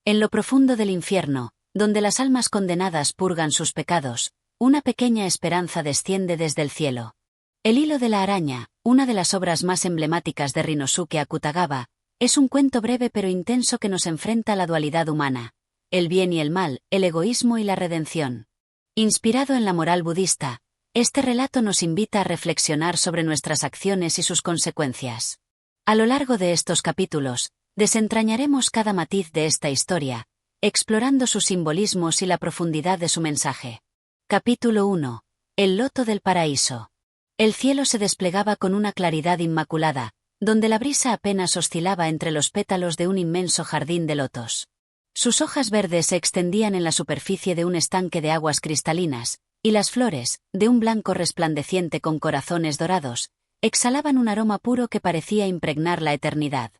En lo profundo del infierno, donde las almas condenadas purgan sus pecados, una pequeña esperanza desciende desde el cielo. El hilo de la araña, una de las obras más emblemáticas de Rinosuke Akutagawa, es un cuento breve pero intenso que nos enfrenta a la dualidad humana, el bien y el mal, el egoísmo y la redención. Inspirado en la moral budista, este relato nos invita a reflexionar sobre nuestras acciones y sus consecuencias. A lo largo de estos capítulos, desentrañaremos cada matiz de esta historia, explorando sus simbolismos y la profundidad de su mensaje. Capítulo 1. El loto del paraíso. El cielo se desplegaba con una claridad inmaculada, donde la brisa apenas oscilaba entre los pétalos de un inmenso jardín de lotos. Sus hojas verdes se extendían en la superficie de un estanque de aguas cristalinas, y las flores, de un blanco resplandeciente con corazones dorados, exhalaban un aroma puro que parecía impregnar la eternidad.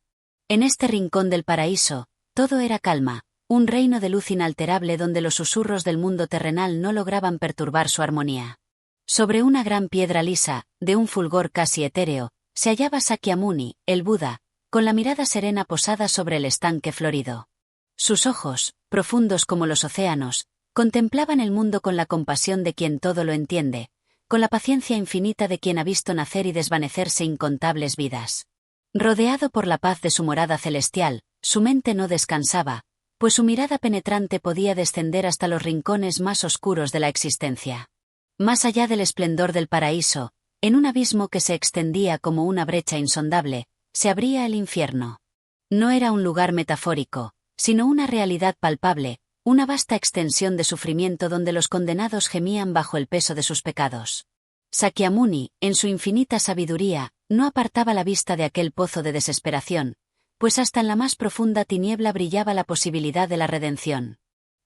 En este rincón del paraíso, todo era calma, un reino de luz inalterable donde los susurros del mundo terrenal no lograban perturbar su armonía. Sobre una gran piedra lisa, de un fulgor casi etéreo, se hallaba Sakyamuni, el Buda, con la mirada serena posada sobre el estanque florido. Sus ojos, profundos como los océanos, contemplaban el mundo con la compasión de quien todo lo entiende, con la paciencia infinita de quien ha visto nacer y desvanecerse incontables vidas. Rodeado por la paz de su morada celestial, su mente no descansaba, pues su mirada penetrante podía descender hasta los rincones más oscuros de la existencia. Más allá del esplendor del paraíso, en un abismo que se extendía como una brecha insondable, se abría el infierno. No era un lugar metafórico, sino una realidad palpable, una vasta extensión de sufrimiento donde los condenados gemían bajo el peso de sus pecados. Sakyamuni, en su infinita sabiduría, no apartaba la vista de aquel pozo de desesperación, pues hasta en la más profunda tiniebla brillaba la posibilidad de la redención.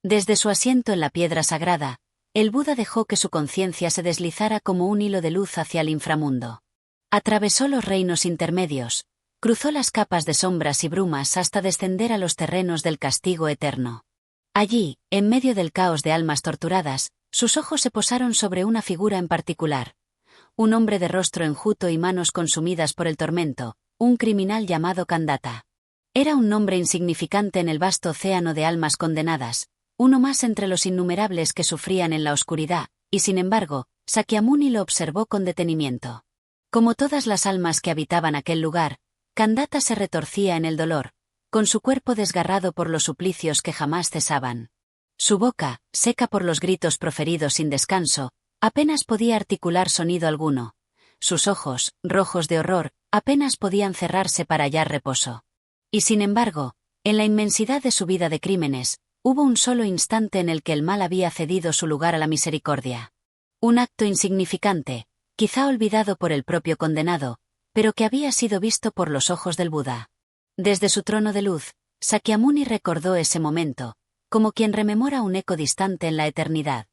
Desde su asiento en la piedra sagrada, el Buda dejó que su conciencia se deslizara como un hilo de luz hacia el inframundo. Atravesó los reinos intermedios, cruzó las capas de sombras y brumas hasta descender a los terrenos del castigo eterno. Allí, en medio del caos de almas torturadas, sus ojos se posaron sobre una figura en particular. Un hombre de rostro enjuto y manos consumidas por el tormento, un criminal llamado Kandata. Era un nombre insignificante en el vasto océano de almas condenadas, uno más entre los innumerables que sufrían en la oscuridad, y sin embargo, Sakyamuni lo observó con detenimiento. Como todas las almas que habitaban aquel lugar, Kandata se retorcía en el dolor, con su cuerpo desgarrado por los suplicios que jamás cesaban. Su boca, seca por los gritos proferidos sin descanso, apenas podía articular sonido alguno. Sus ojos, rojos de horror, apenas podían cerrarse para hallar reposo. Y sin embargo, en la inmensidad de su vida de crímenes, hubo un solo instante en el que el mal había cedido su lugar a la misericordia. Un acto insignificante, quizá olvidado por el propio condenado, pero que había sido visto por los ojos del Buda. Desde su trono de luz, Sakyamuni recordó ese momento, como quien rememora un eco distante en la eternidad.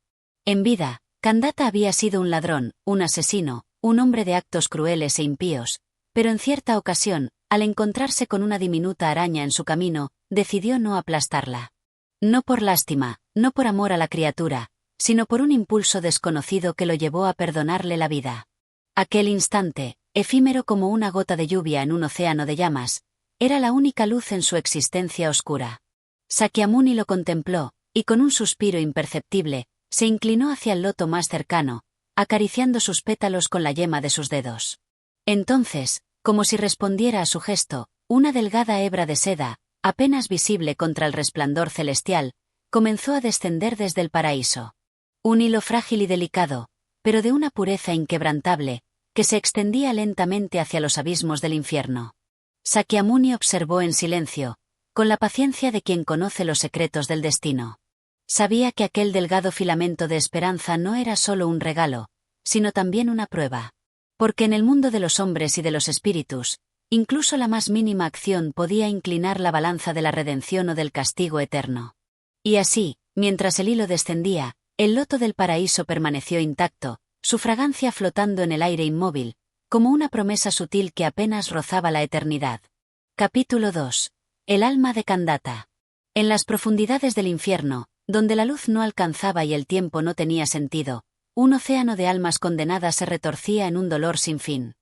En vida, Kandata había sido un ladrón, un asesino, un hombre de actos crueles e impíos, pero en cierta ocasión, al encontrarse con una diminuta araña en su camino, decidió no aplastarla. No por lástima, no por amor a la criatura, sino por un impulso desconocido que lo llevó a perdonarle la vida. Aquel instante, efímero como una gota de lluvia en un océano de llamas, era la única luz en su existencia oscura. Sakyamuni lo contempló, y con un suspiro imperceptible, se inclinó hacia el loto más cercano, acariciando sus pétalos con la yema de sus dedos. Entonces, como si respondiera a su gesto, una delgada hebra de seda, apenas visible contra el resplandor celestial, comenzó a descender desde el paraíso. Un hilo frágil y delicado, pero de una pureza inquebrantable, que se extendía lentamente hacia los abismos del infierno. Sakyamuni observó en silencio, con la paciencia de quien conoce los secretos del destino. Sabía que aquel delgado filamento de esperanza no era solo un regalo, sino también una prueba. Porque en el mundo de los hombres y de los espíritus, incluso la más mínima acción podía inclinar la balanza de la redención o del castigo eterno. Y así, mientras el hilo descendía, el loto del paraíso permaneció intacto, su fragancia flotando en el aire inmóvil, como una promesa sutil que apenas rozaba la eternidad. Capítulo 2. El alma de Kandata. En las profundidades del infierno, donde la luz no alcanzaba y el tiempo no tenía sentido, un océano de almas condenadas se retorcía en un dolor sin fin.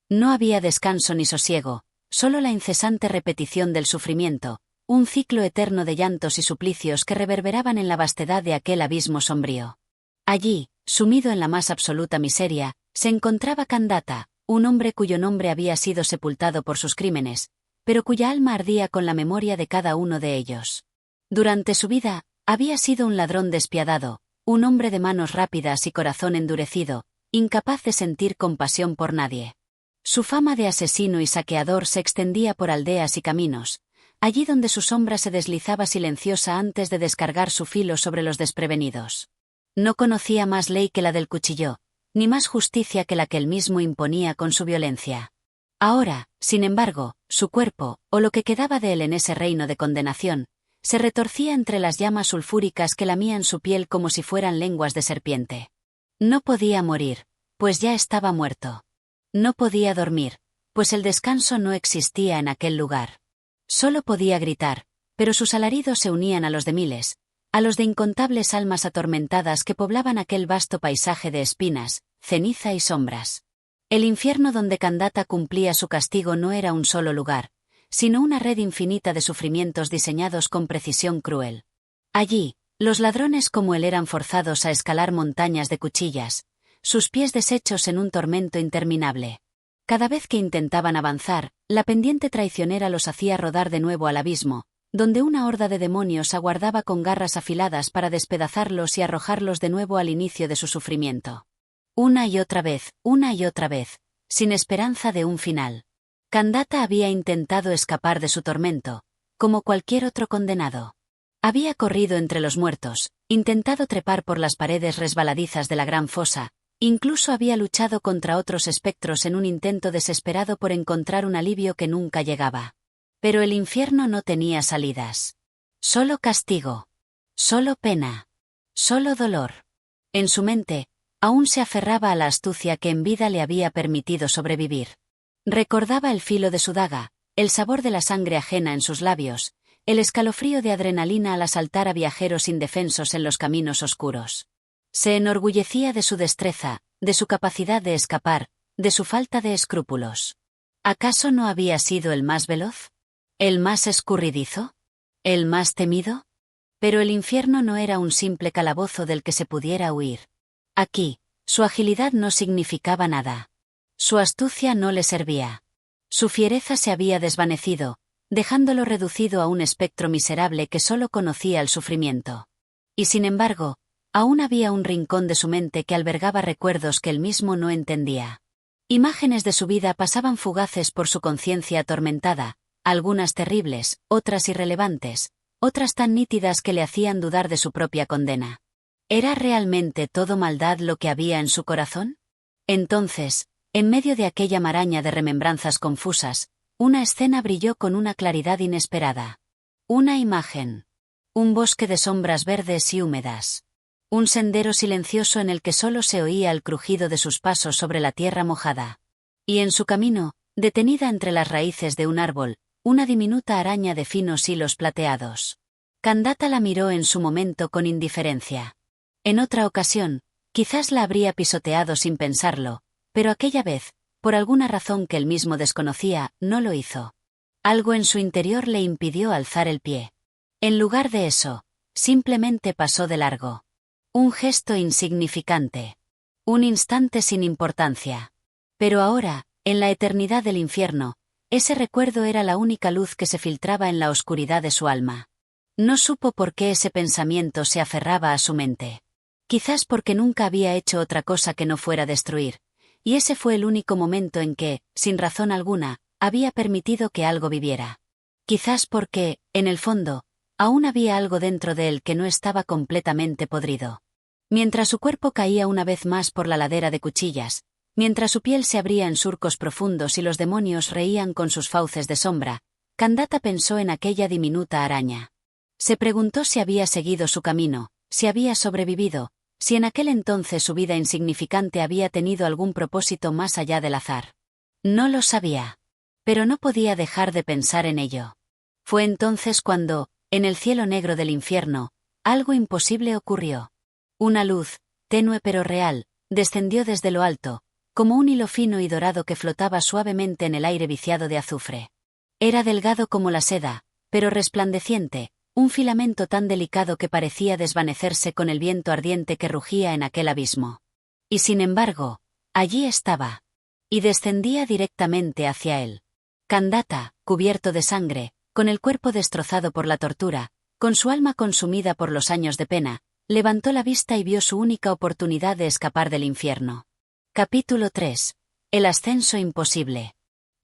No había descanso ni sosiego, solo la incesante repetición del sufrimiento, un ciclo eterno de llantos y suplicios que reverberaban en la vastedad de aquel abismo sombrío. Allí, sumido en la más absoluta miseria, se encontraba Kandata, un hombre cuyo nombre había sido sepultado por sus crímenes, pero cuya alma ardía con la memoria de cada uno de ellos. Durante su vida, había sido un ladrón despiadado, un hombre de manos rápidas y corazón endurecido, incapaz de sentir compasión por nadie. Su fama de asesino y saqueador se extendía por aldeas y caminos, allí donde su sombra se deslizaba silenciosa antes de descargar su filo sobre los desprevenidos. No conocía más ley que la del cuchillo, ni más justicia que la que él mismo imponía con su violencia. Ahora, sin embargo, su cuerpo, o lo que quedaba de él en ese reino de condenación, se retorcía entre las llamas sulfúricas que lamían su piel como si fueran lenguas de serpiente. No podía morir, pues ya estaba muerto. No podía dormir, pues el descanso no existía en aquel lugar. Solo podía gritar, pero sus alaridos se unían a los de miles, a los de incontables almas atormentadas que poblaban aquel vasto paisaje de espinas, ceniza y sombras. El infierno donde Kandata cumplía su castigo no era un solo lugar, sino una red infinita de sufrimientos diseñados con precisión cruel. Allí, los ladrones como él eran forzados a escalar montañas de cuchillas, sus pies deshechos en un tormento interminable. Cada vez que intentaban avanzar, la pendiente traicionera los hacía rodar de nuevo al abismo, donde una horda de demonios aguardaba con garras afiladas para despedazarlos y arrojarlos de nuevo al inicio de su sufrimiento. Una y otra vez, sin esperanza de un final. Kandata había intentado escapar de su tormento, como cualquier otro condenado. Había corrido entre los muertos, intentado trepar por las paredes resbaladizas de la gran fosa, incluso había luchado contra otros espectros en un intento desesperado por encontrar un alivio que nunca llegaba. Pero el infierno no tenía salidas. Solo castigo. Solo pena. Solo dolor. En su mente, aún se aferraba a la astucia que en vida le había permitido sobrevivir. Recordaba el filo de su daga, el sabor de la sangre ajena en sus labios, el escalofrío de adrenalina al asaltar a viajeros indefensos en los caminos oscuros. Se enorgullecía de su destreza, de su capacidad de escapar, de su falta de escrúpulos. ¿Acaso no había sido el más veloz? ¿El más escurridizo? ¿El más temido? Pero el infierno no era un simple calabozo del que se pudiera huir. Aquí, su agilidad no significaba nada. Su astucia no le servía. Su fiereza se había desvanecido, dejándolo reducido a un espectro miserable que solo conocía el sufrimiento. Y sin embargo, aún había un rincón de su mente que albergaba recuerdos que él mismo no entendía. Imágenes de su vida pasaban fugaces por su conciencia atormentada, algunas terribles, otras irrelevantes, otras tan nítidas que le hacían dudar de su propia condena. ¿Era realmente todo maldad lo que había en su corazón? Entonces, en medio de aquella maraña de remembranzas confusas, una escena brilló con una claridad inesperada. Una imagen. Un bosque de sombras verdes y húmedas. Un sendero silencioso en el que solo se oía el crujido de sus pasos sobre la tierra mojada. Y en su camino, detenida entre las raíces de un árbol, una diminuta araña de finos hilos plateados. Kandata la miró en su momento con indiferencia. En otra ocasión, quizás la habría pisoteado sin pensarlo, pero aquella vez, por alguna razón que él mismo desconocía, no lo hizo. Algo en su interior le impidió alzar el pie. En lugar de eso, simplemente pasó de largo. Un gesto insignificante. Un instante sin importancia. Pero ahora, en la eternidad del infierno, ese recuerdo era la única luz que se filtraba en la oscuridad de su alma. No supo por qué ese pensamiento se aferraba a su mente. Quizás porque nunca había hecho otra cosa que no fuera destruir, y ese fue el único momento en que, sin razón alguna, había permitido que algo viviera. Quizás porque, en el fondo, aún había algo dentro de él que no estaba completamente podrido. Mientras su cuerpo caía una vez más por la ladera de cuchillas, mientras su piel se abría en surcos profundos y los demonios reían con sus fauces de sombra, Kandata pensó en aquella diminuta araña. Se preguntó si había seguido su camino, si había sobrevivido, si en aquel entonces su vida insignificante había tenido algún propósito más allá del azar. No lo sabía. Pero no podía dejar de pensar en ello. Fue entonces cuando, en el cielo negro del infierno, algo imposible ocurrió. Una luz, tenue pero real, descendió desde lo alto, como un hilo fino y dorado que flotaba suavemente en el aire viciado de azufre. Era delgado como la seda, pero resplandeciente, un filamento tan delicado que parecía desvanecerse con el viento ardiente que rugía en aquel abismo. Y sin embargo, allí estaba. Y descendía directamente hacia él. Kandata, cubierto de sangre, con el cuerpo destrozado por la tortura, con su alma consumida por los años de pena, levantó la vista y vio su única oportunidad de escapar del infierno. Capítulo 3. El ascenso imposible.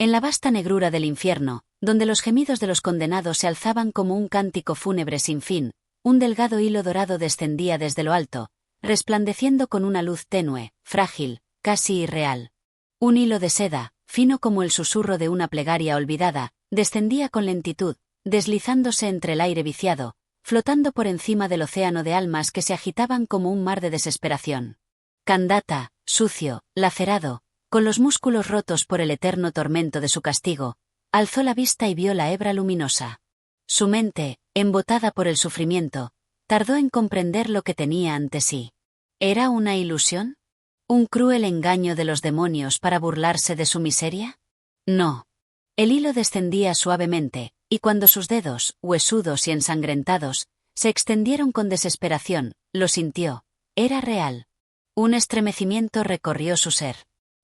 En la vasta negrura del infierno, donde los gemidos de los condenados se alzaban como un cántico fúnebre sin fin, un delgado hilo dorado descendía desde lo alto, resplandeciendo con una luz tenue, frágil, casi irreal. Un hilo de seda, fino como el susurro de una plegaria olvidada, descendía con lentitud, deslizándose entre el aire viciado, flotando por encima del océano de almas que se agitaban como un mar de desesperación. Kandata, sucio, lacerado, con los músculos rotos por el eterno tormento de su castigo, alzó la vista y vio la hebra luminosa. Su mente, embotada por el sufrimiento, tardó en comprender lo que tenía ante sí. ¿Era una ilusión? ¿Un cruel engaño de los demonios para burlarse de su miseria? No. El hilo descendía suavemente, y cuando sus dedos, huesudos y ensangrentados, se extendieron con desesperación, lo sintió. Era real. Un estremecimiento recorrió su ser.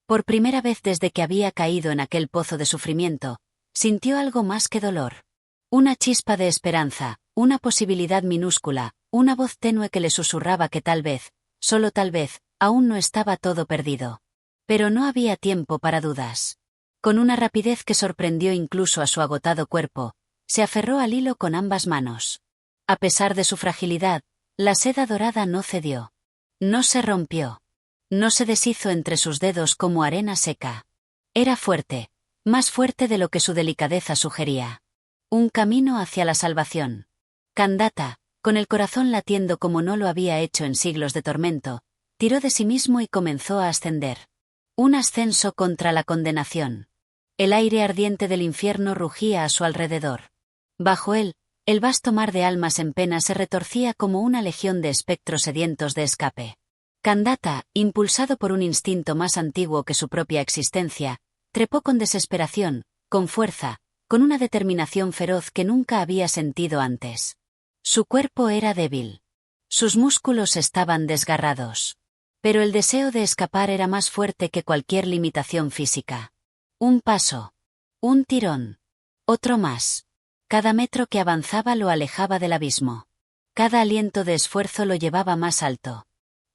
Por primera vez desde que había caído en aquel pozo de sufrimiento, sintió algo más que dolor. Una chispa de esperanza, una posibilidad minúscula, una voz tenue que le susurraba que tal vez, solo tal vez, aún no estaba todo perdido. Pero no había tiempo para dudas. Con una rapidez que sorprendió incluso a su agotado cuerpo, se aferró al hilo con ambas manos. A pesar de su fragilidad, la seda dorada no cedió. No se rompió. No se deshizo entre sus dedos como arena seca. Era fuerte, más fuerte de lo que su delicadeza sugería. Un camino hacia la salvación. Kandata, con el corazón latiendo como no lo había hecho en siglos de tormento, tiró de sí mismo y comenzó a ascender. Un ascenso contra la condenación. El aire ardiente del infierno rugía a su alrededor. Bajo él, el vasto mar de almas en pena se retorcía como una legión de espectros sedientos de escape. Kandata, impulsado por un instinto más antiguo que su propia existencia, trepó con desesperación, con fuerza, con una determinación feroz que nunca había sentido antes. Su cuerpo era débil. Sus músculos estaban desgarrados. Pero el deseo de escapar era más fuerte que cualquier limitación física. Un paso. Un tirón. Otro más. Cada metro que avanzaba lo alejaba del abismo. Cada aliento de esfuerzo lo llevaba más alto.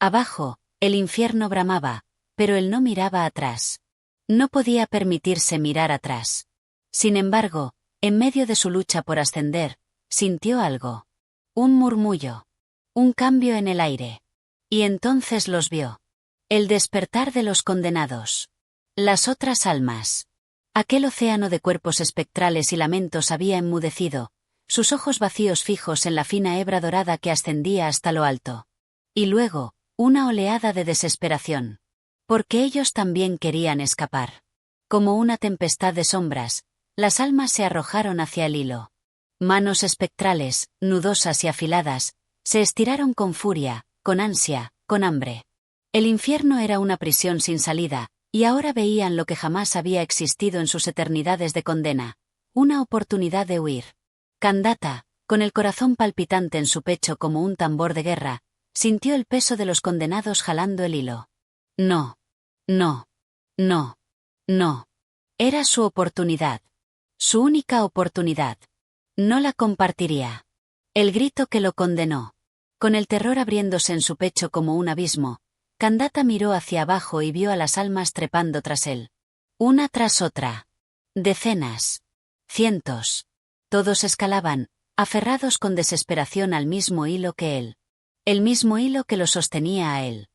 Abajo, el infierno bramaba, pero él no miraba atrás. No podía permitirse mirar atrás. Sin embargo, en medio de su lucha por ascender, sintió algo. Un murmullo. Un cambio en el aire. Y entonces los vio. El despertar de los condenados. Las otras almas. Aquel océano de cuerpos espectrales y lamentos había enmudecido, sus ojos vacíos fijos en la fina hebra dorada que ascendía hasta lo alto. Y luego, una oleada de desesperación. Porque ellos también querían escapar. Como una tempestad de sombras, las almas se arrojaron hacia el hilo. Manos espectrales, nudosas y afiladas, se estiraron con furia, con ansia, con hambre. El infierno era una prisión sin salida, y ahora veían lo que jamás había existido en sus eternidades de condena, una oportunidad de huir. Kandata, con el corazón palpitante en su pecho como un tambor de guerra, sintió el peso de los condenados jalando el hilo. No. No. No. No. Era su oportunidad. Su única oportunidad. No la compartiría. El grito que lo condenó. Con el terror abriéndose en su pecho como un abismo, Kandata miró hacia abajo y vio a las almas trepando tras él. Una tras otra. Decenas. Cientos. Todos escalaban, aferrados con desesperación al mismo hilo que él. El mismo hilo que lo sostenía a él.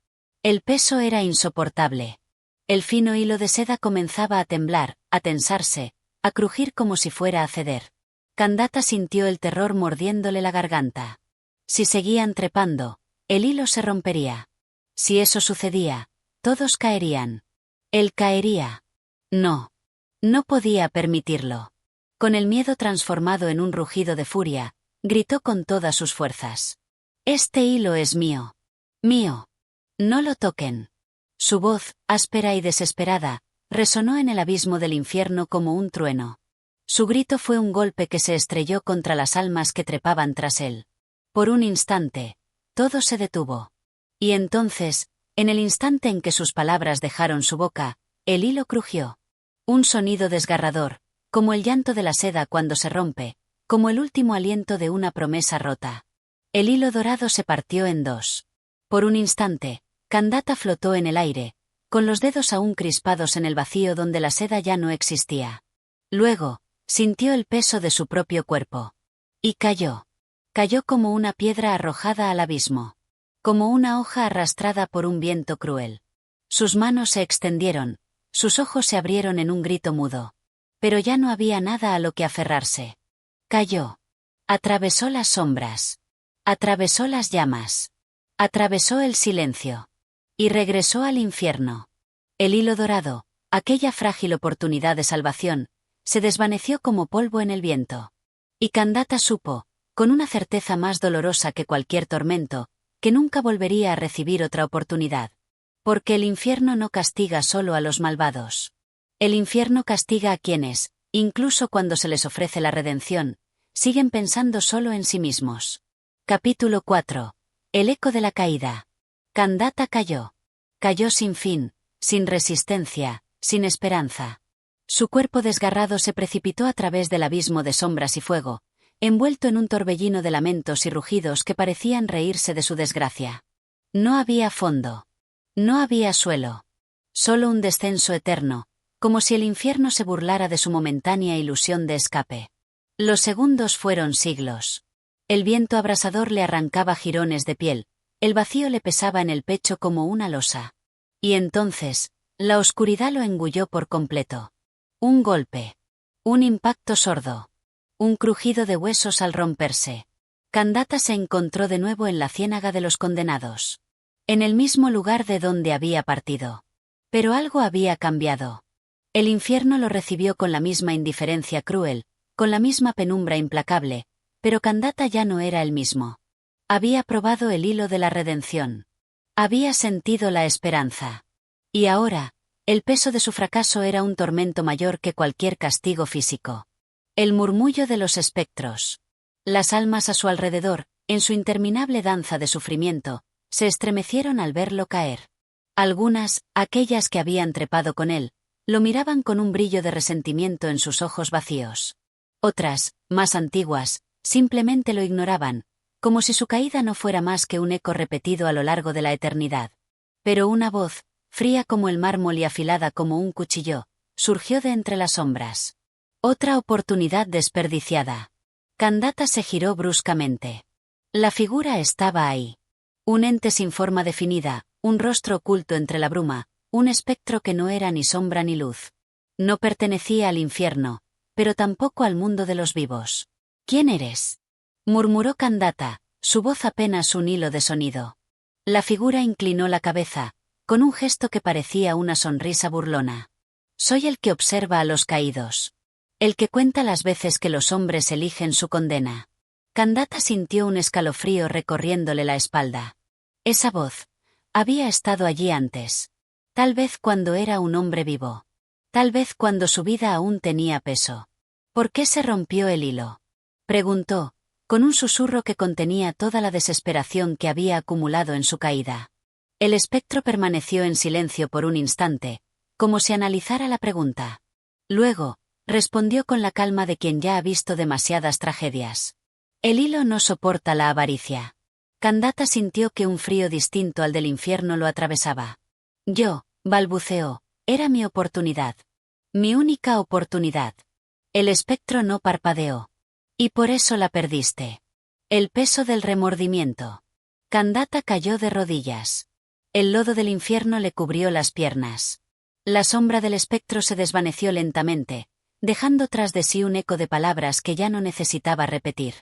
El peso era insoportable. El fino hilo de seda comenzaba a temblar, a tensarse, a crujir como si fuera a ceder. Kandata sintió el terror mordiéndole la garganta. Si seguían trepando, el hilo se rompería. Si eso sucedía, todos caerían. Él caería. No. No podía permitirlo. Con el miedo transformado en un rugido de furia, gritó con todas sus fuerzas. Este hilo es mío. Mío. No lo toquen. Su voz, áspera y desesperada, resonó en el abismo del infierno como un trueno. Su grito fue un golpe que se estrelló contra las almas que trepaban tras él. Por un instante, todo se detuvo. Y entonces, en el instante en que sus palabras dejaron su boca, el hilo crujió. Un sonido desgarrador, como el llanto de la seda cuando se rompe, como el último aliento de una promesa rota. El hilo dorado se partió en dos. Por un instante, Kandata flotó en el aire, con los dedos aún crispados en el vacío donde la seda ya no existía. Luego, sintió el peso de su propio cuerpo. Y cayó. Cayó como una piedra arrojada al abismo. Como una hoja arrastrada por un viento cruel. Sus manos se extendieron, sus ojos se abrieron en un grito mudo. Pero ya no había nada a lo que aferrarse. Cayó. Atravesó las sombras. Atravesó las llamas. Atravesó el silencio. Y regresó al infierno. El hilo dorado, aquella frágil oportunidad de salvación, se desvaneció como polvo en el viento. Y Kandata supo, con una certeza más dolorosa que cualquier tormento, que nunca volvería a recibir otra oportunidad. Porque el infierno no castiga solo a los malvados. El infierno castiga a quienes, incluso cuando se les ofrece la redención, siguen pensando solo en sí mismos. Capítulo 4. El eco de la caída. Kandata cayó. Cayó sin fin, sin resistencia, sin esperanza. Su cuerpo desgarrado se precipitó a través del abismo de sombras y fuego, envuelto en un torbellino de lamentos y rugidos que parecían reírse de su desgracia. No había fondo. No había suelo. Solo un descenso eterno, como si el infierno se burlara de su momentánea ilusión de escape. Los segundos fueron siglos. El viento abrasador le arrancaba jirones de piel, el vacío le pesaba en el pecho como una losa. Y entonces, la oscuridad lo engulló por completo. Un golpe. Un impacto sordo. Un crujido de huesos al romperse. Kandata se encontró de nuevo en la ciénaga de los condenados. En el mismo lugar de donde había partido. Pero algo había cambiado. El infierno lo recibió con la misma indiferencia cruel, con la misma penumbra implacable, pero Kandata ya no era el mismo. Había probado el hilo de la redención. Había sentido la esperanza. Y ahora, el peso de su fracaso era un tormento mayor que cualquier castigo físico. El murmullo de los espectros. Las almas a su alrededor, en su interminable danza de sufrimiento, se estremecieron al verlo caer. Algunas, aquellas que habían trepado con él, lo miraban con un brillo de resentimiento en sus ojos vacíos. Otras, más antiguas, simplemente lo ignoraban, como si su caída no fuera más que un eco repetido a lo largo de la eternidad. Pero una voz, fría como el mármol y afilada como un cuchillo, surgió de entre las sombras. Otra oportunidad desperdiciada. Kandata se giró bruscamente. La figura estaba ahí. Un ente sin forma definida, un rostro oculto entre la bruma, un espectro que no era ni sombra ni luz. No pertenecía al infierno, pero tampoco al mundo de los vivos. ¿Quién eres?, murmuró Kandata, su voz apenas un hilo de sonido. La figura inclinó la cabeza, con un gesto que parecía una sonrisa burlona. Soy el que observa a los caídos. El que cuenta las veces que los hombres eligen su condena. Kandata sintió un escalofrío recorriéndole la espalda. Esa voz había estado allí antes. Tal vez cuando era un hombre vivo. Tal vez cuando su vida aún tenía peso. ¿Por qué se rompió el hilo?, preguntó, con un susurro que contenía toda la desesperación que había acumulado en su caída. El espectro permaneció en silencio por un instante, como si analizara la pregunta. Luego, respondió con la calma de quien ya ha visto demasiadas tragedias. El hilo no soporta la avaricia. Kandata sintió que un frío distinto al del infierno lo atravesaba. Yo, balbuceó, era mi oportunidad. Mi única oportunidad. El espectro no parpadeó. Y por eso la perdiste. El peso del remordimiento. Kandata cayó de rodillas. El lodo del infierno le cubrió las piernas. La sombra del espectro se desvaneció lentamente, dejando tras de sí un eco de palabras que ya no necesitaba repetir.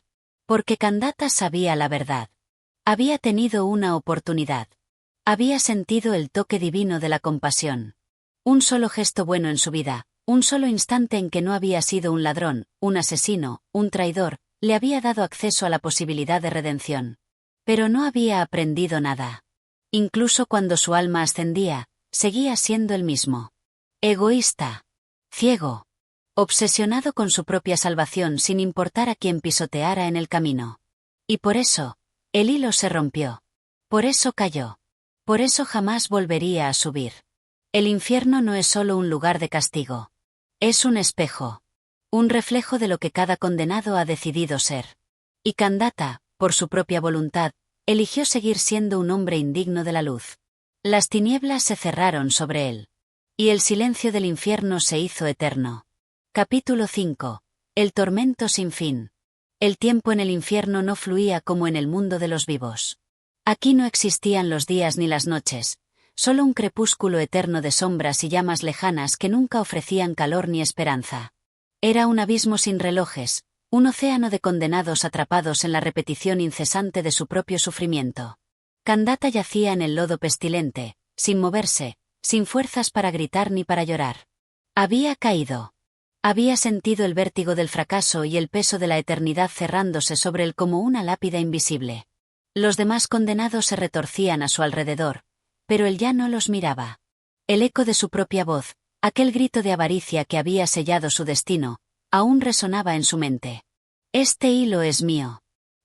Porque Kandata sabía la verdad. Había tenido una oportunidad. Había sentido el toque divino de la compasión. Un solo gesto bueno en su vida, un solo instante en que no había sido un ladrón, un asesino, un traidor, le había dado acceso a la posibilidad de redención. Pero no había aprendido nada. Incluso cuando su alma ascendía, seguía siendo el mismo. Egoísta. Ciego. obsesionado con su propia salvación sin importar a quién pisoteara en el camino. Y por eso, el hilo se rompió. Por eso cayó. Por eso jamás volvería a subir. El infierno no es solo un lugar de castigo. Es un espejo. Un reflejo de lo que cada condenado ha decidido ser. Y Kandata, por su propia voluntad, eligió seguir siendo un hombre indigno de la luz. Las tinieblas se cerraron sobre él. Y el silencio del infierno se hizo eterno. Capítulo 5. El tormento sin fin. El tiempo en el infierno no fluía como en el mundo de los vivos. Aquí no existían los días ni las noches, solo un crepúsculo eterno de sombras y llamas lejanas que nunca ofrecían calor ni esperanza. Era un abismo sin relojes, un océano de condenados atrapados en la repetición incesante de su propio sufrimiento. Kandata yacía en el lodo pestilente, sin moverse, sin fuerzas para gritar ni para llorar. Había caído. Había sentido el vértigo del fracaso y el peso de la eternidad cerrándose sobre él como una lápida invisible. Los demás condenados se retorcían a su alrededor, pero él ya no los miraba. El eco de su propia voz, aquel grito de avaricia que había sellado su destino, aún resonaba en su mente. Este hilo es mío.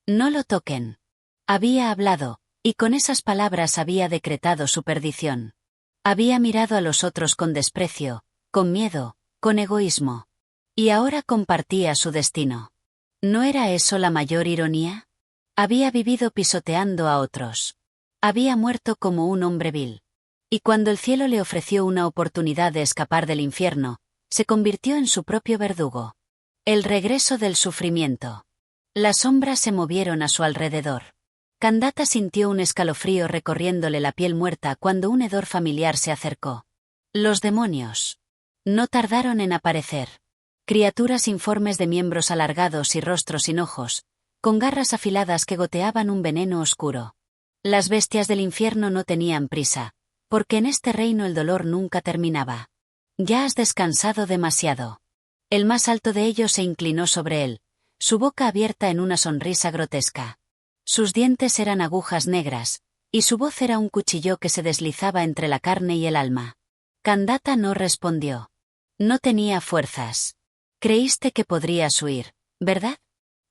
No lo toquen. Había hablado, y con esas palabras había decretado su perdición. Había mirado a los otros con desprecio, con miedo, con egoísmo. Y ahora compartía su destino. ¿No era eso la mayor ironía? Había vivido pisoteando a otros. Había muerto como un hombre vil. Y cuando el cielo le ofreció una oportunidad de escapar del infierno, se convirtió en su propio verdugo. El regreso del sufrimiento. Las sombras se movieron a su alrededor. Kandata sintió un escalofrío recorriéndole la piel muerta cuando un hedor familiar se acercó. Los demonios. No tardaron en aparecer. Criaturas informes de miembros alargados y rostros sin ojos, con garras afiladas que goteaban un veneno oscuro. Las bestias del infierno no tenían prisa, porque en este reino el dolor nunca terminaba. Ya has descansado demasiado. El más alto de ellos se inclinó sobre él, su boca abierta en una sonrisa grotesca. Sus dientes eran agujas negras, y su voz era un cuchillo que se deslizaba entre la carne y el alma. Kandata no respondió. No tenía fuerzas. Creíste que podrías huir, ¿verdad?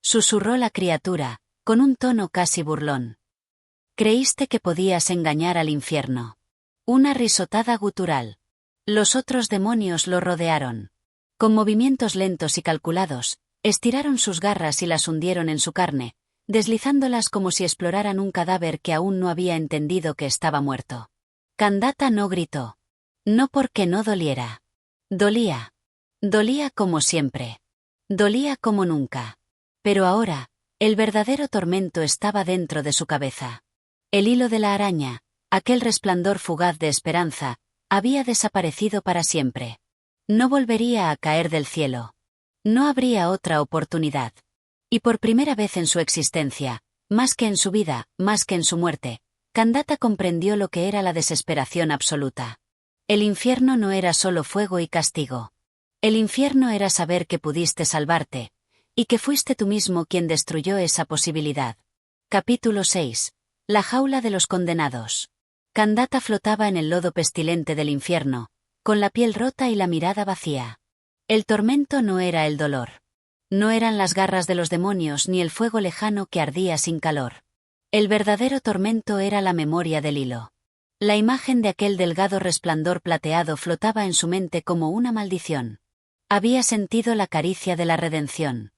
Susurró la criatura, con un tono casi burlón. Creíste que podías engañar al infierno. Una risotada gutural. Los otros demonios lo rodearon. Con movimientos lentos y calculados, estiraron sus garras y las hundieron en su carne, deslizándolas como si exploraran un cadáver que aún no había entendido que estaba muerto. Kandata no gritó. No porque no doliera. Dolía. Dolía como siempre. Dolía como nunca. Pero ahora, el verdadero tormento estaba dentro de su cabeza. El hilo de la araña, aquel resplandor fugaz de esperanza, había desaparecido para siempre. No volvería a caer del cielo. No habría otra oportunidad. Y por primera vez en su existencia, más que en su vida, más que en su muerte, Kandata comprendió lo que era la desesperación absoluta. El infierno no era solo fuego y castigo. El infierno era saber que pudiste salvarte, y que fuiste tú mismo quien destruyó esa posibilidad. Capítulo 6. La jaula de los condenados. Kandata flotaba en el lodo pestilente del infierno, con la piel rota y la mirada vacía. El tormento no era el dolor. No eran las garras de los demonios ni el fuego lejano que ardía sin calor. El verdadero tormento era la memoria del hilo. La imagen de aquel delgado resplandor plateado flotaba en su mente como una maldición. Había sentido la caricia de la redención.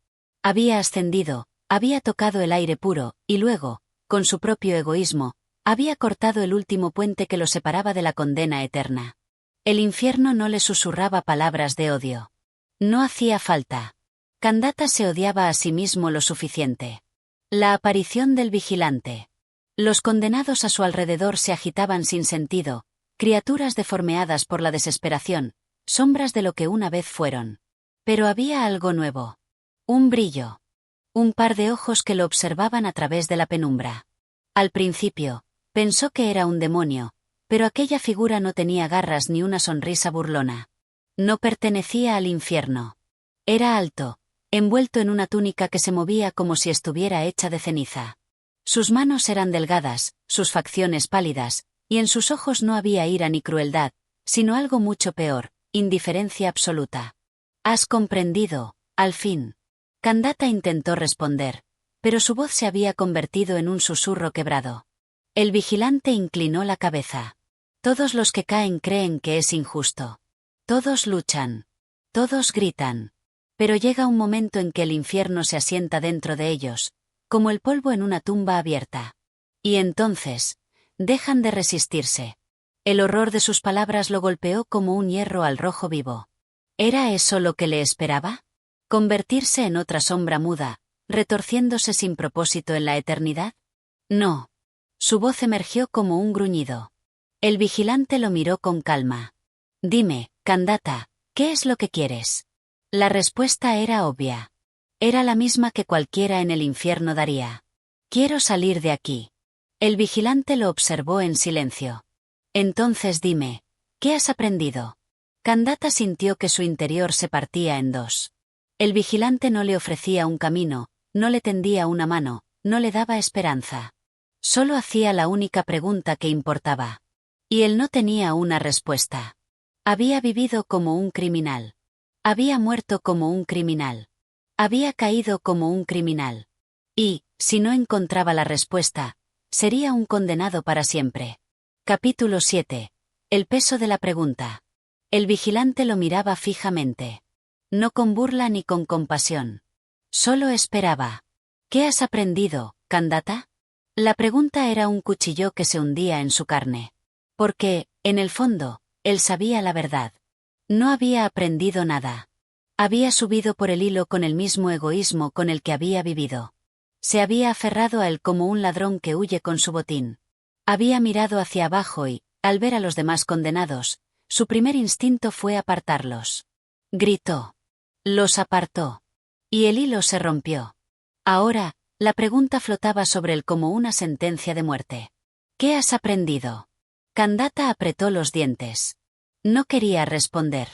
Había ascendido, había tocado el aire puro, y luego, con su propio egoísmo, había cortado el último puente que lo separaba de la condena eterna. El infierno no le susurraba palabras de odio. No hacía falta. Kandata se odiaba a sí mismo lo suficiente. La aparición del vigilante. Los condenados a su alrededor se agitaban sin sentido, criaturas deformeadas por la desesperación, sombras de lo que una vez fueron. Pero había algo nuevo. Un brillo. Un par de ojos que lo observaban a través de la penumbra. Al principio, pensó que era un demonio, pero aquella figura no tenía garras ni una sonrisa burlona. No pertenecía al infierno. Era alto, envuelto en una túnica que se movía como si estuviera hecha de ceniza. Sus manos eran delgadas, sus facciones pálidas, y en sus ojos no había ira ni crueldad, sino algo mucho peor, indiferencia absoluta. Has comprendido, al fin. Kandata intentó responder, pero su voz se había convertido en un susurro quebrado. El vigilante inclinó la cabeza. Todos los que caen creen que es injusto. Todos luchan. Todos gritan. Pero llega un momento en que el infierno se asienta dentro de ellos, como el polvo en una tumba abierta. Y entonces, dejan de resistirse. El horror de sus palabras lo golpeó como un hierro al rojo vivo. ¿Era eso lo que le esperaba? ¿Convertirse en otra sombra muda, retorciéndose sin propósito en la eternidad? No. Su voz emergió como un gruñido. El vigilante lo miró con calma. Dime, Kandata, ¿qué es lo que quieres? La respuesta era obvia. Era la misma que cualquiera en el infierno daría. Quiero salir de aquí. El vigilante lo observó en silencio. Entonces dime, ¿qué has aprendido? Kandata sintió que su interior se partía en dos. El vigilante no le ofrecía un camino, no le tendía una mano, no le daba esperanza. Solo hacía la única pregunta que importaba. Y él no tenía una respuesta. Había vivido como un criminal. Había muerto como un criminal. Había caído como un criminal. Y, si no encontraba la respuesta, sería un condenado para siempre. Capítulo 7. El peso de la pregunta. El vigilante lo miraba fijamente. No con burla ni con compasión. Solo esperaba. ¿Qué has aprendido, Kandata? La pregunta era un cuchillo que se hundía en su carne. Porque, en el fondo, él sabía la verdad. No había aprendido nada. Había subido por el hilo con el mismo egoísmo con el que había vivido. Se había aferrado a él como un ladrón que huye con su botín. Había mirado hacia abajo y, al ver a los demás condenados, su primer instinto fue apartarlos. Gritó. Los apartó. Y el hilo se rompió. Ahora, la pregunta flotaba sobre él como una sentencia de muerte. ¿Qué has aprendido? Kandata apretó los dientes. No quería responder.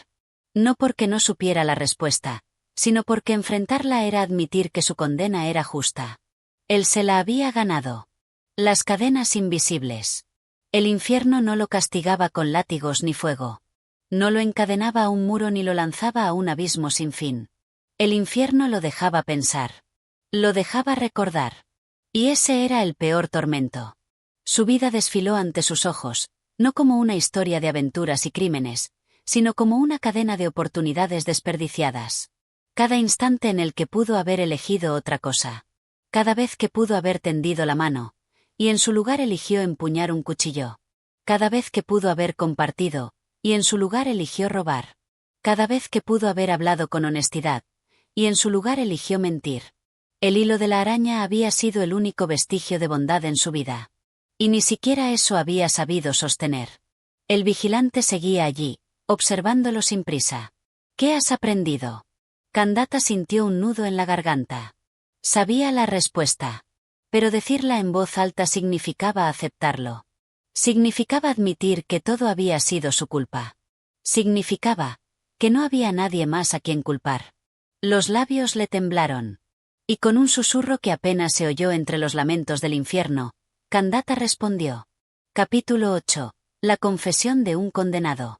No porque no supiera la respuesta, sino porque enfrentarla era admitir que su condena era justa. Él se la había ganado. Las cadenas invisibles. El infierno no lo castigaba con látigos ni fuego. No lo encadenaba a un muro ni lo lanzaba a un abismo sin fin. El infierno lo dejaba pensar. Lo dejaba recordar. Y ese era el peor tormento. Su vida desfiló ante sus ojos, no como una historia de aventuras y crímenes, sino como una cadena de oportunidades desperdiciadas. Cada instante en el que pudo haber elegido otra cosa. Cada vez que pudo haber tendido la mano, y en su lugar eligió empuñar un cuchillo. Cada vez que pudo haber compartido, y en su lugar eligió robar. Cada vez que pudo haber hablado con honestidad, y en su lugar eligió mentir. El hilo de la araña había sido el único vestigio de bondad en su vida. Y ni siquiera eso había sabido sostener. El vigilante seguía allí, observándolo sin prisa. ¿Qué has aprendido? Kandata sintió un nudo en la garganta. Sabía la respuesta. Pero decirla en voz alta significaba aceptarlo. Significaba admitir que todo había sido su culpa. Significaba que no había nadie más a quien culpar. Los labios le temblaron. Y con un susurro que apenas se oyó entre los lamentos del infierno, Kandata respondió. Capítulo 8. La confesión de un condenado.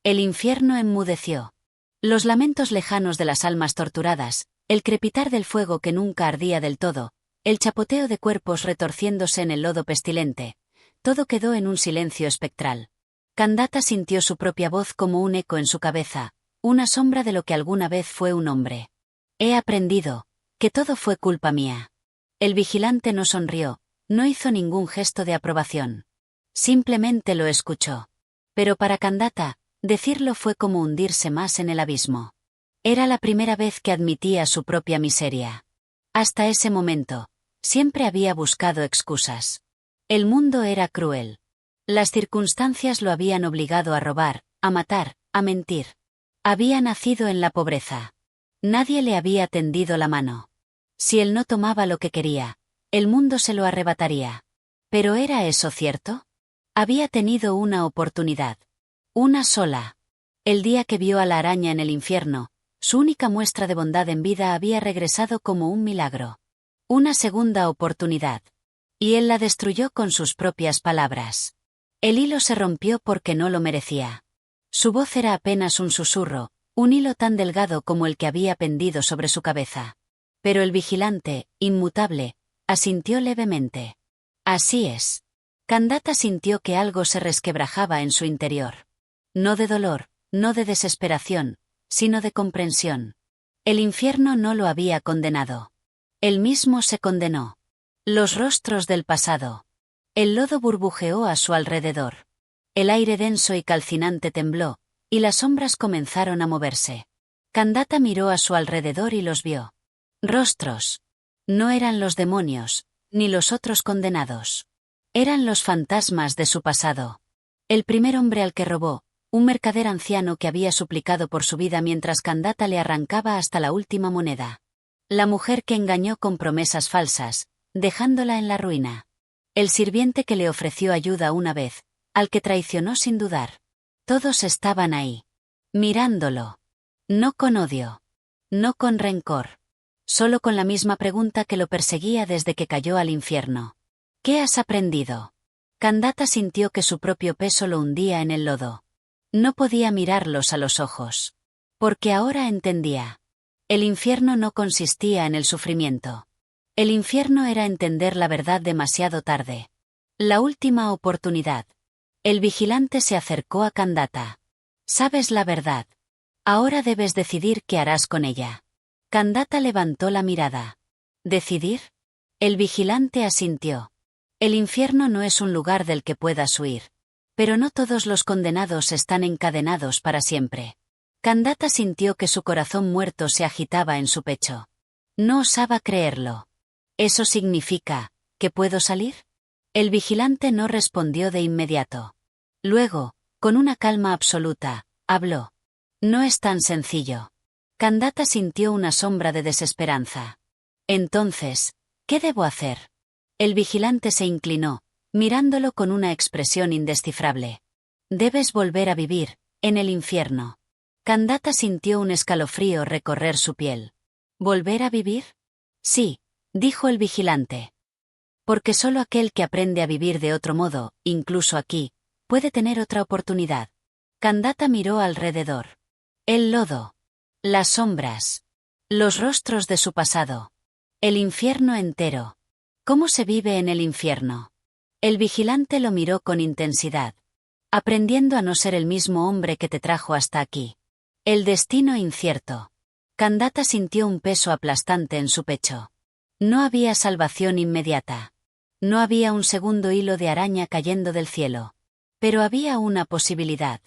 El infierno enmudeció. Los lamentos lejanos de las almas torturadas, el crepitar del fuego que nunca ardía del todo, el chapoteo de cuerpos retorciéndose en el lodo pestilente, todo quedó en un silencio espectral. Kandata sintió su propia voz como un eco en su cabeza, una sombra de lo que alguna vez fue un hombre. He aprendido que todo fue culpa mía. El vigilante no sonrió, no hizo ningún gesto de aprobación. Simplemente lo escuchó. Pero para Kandata, decirlo fue como hundirse más en el abismo. Era la primera vez que admitía su propia miseria. Hasta ese momento, siempre había buscado excusas. El mundo era cruel. Las circunstancias lo habían obligado a robar, a matar, a mentir. Había nacido en la pobreza. Nadie le había tendido la mano. Si él no tomaba lo que quería, el mundo se lo arrebataría. ¿Pero era eso cierto? Había tenido una oportunidad. Una sola. El día que vio a la araña en el infierno, su única muestra de bondad en vida había regresado como un milagro. Una segunda oportunidad. Y él la destruyó con sus propias palabras. El hilo se rompió porque no lo merecía. Su voz era apenas un susurro, un hilo tan delgado como el que había pendido sobre su cabeza. Pero el vigilante, inmutable, asintió levemente. Así es. Kandata sintió que algo se resquebrajaba en su interior. No de dolor, no de desesperación, sino de comprensión. El infierno no lo había condenado. Él mismo se condenó. Los rostros del pasado. El lodo burbujeó a su alrededor. El aire denso y calcinante tembló, y las sombras comenzaron a moverse. Kandata miró a su alrededor y los vio. Rostros. No eran los demonios, ni los otros condenados. Eran los fantasmas de su pasado. El primer hombre al que robó, un mercader anciano que había suplicado por su vida mientras Kandata le arrancaba hasta la última moneda. La mujer que engañó con promesas falsas, dejándola en la ruina. El sirviente que le ofreció ayuda una vez, al que traicionó sin dudar. Todos estaban ahí. Mirándolo. No con odio. No con rencor. Solo con la misma pregunta que lo perseguía desde que cayó al infierno. ¿Qué has aprendido? Kandata sintió que su propio peso lo hundía en el lodo. No podía mirarlos a los ojos. Porque ahora entendía. El infierno no consistía en el sufrimiento. El infierno era entender la verdad demasiado tarde. La última oportunidad. El vigilante se acercó a Kandata. Sabes la verdad. Ahora debes decidir qué harás con ella. Kandata levantó la mirada. ¿Decidir? El vigilante asintió. El infierno no es un lugar del que puedas huir. Pero no todos los condenados están encadenados para siempre. Kandata sintió que su corazón muerto se agitaba en su pecho. No osaba creerlo. ¿Eso significa que puedo salir? El vigilante no respondió de inmediato. Luego, con una calma absoluta, habló. No es tan sencillo. Kandata sintió una sombra de desesperanza. Entonces, ¿qué debo hacer? El vigilante se inclinó, mirándolo con una expresión indescifrable. Debes volver a vivir, en el infierno. Kandata sintió un escalofrío recorrer su piel. ¿Volver a vivir? Sí, dijo el vigilante. Porque solo aquel que aprende a vivir de otro modo, incluso aquí, puede tener otra oportunidad. Kandata miró alrededor. El lodo. Las sombras. Los rostros de su pasado. El infierno entero. ¿Cómo se vive en el infierno? El vigilante lo miró con intensidad. Aprendiendo a no ser el mismo hombre que te trajo hasta aquí. El destino incierto. Kandata sintió un peso aplastante en su pecho. No había salvación inmediata. No había un segundo hilo de araña cayendo del cielo. Pero había una posibilidad.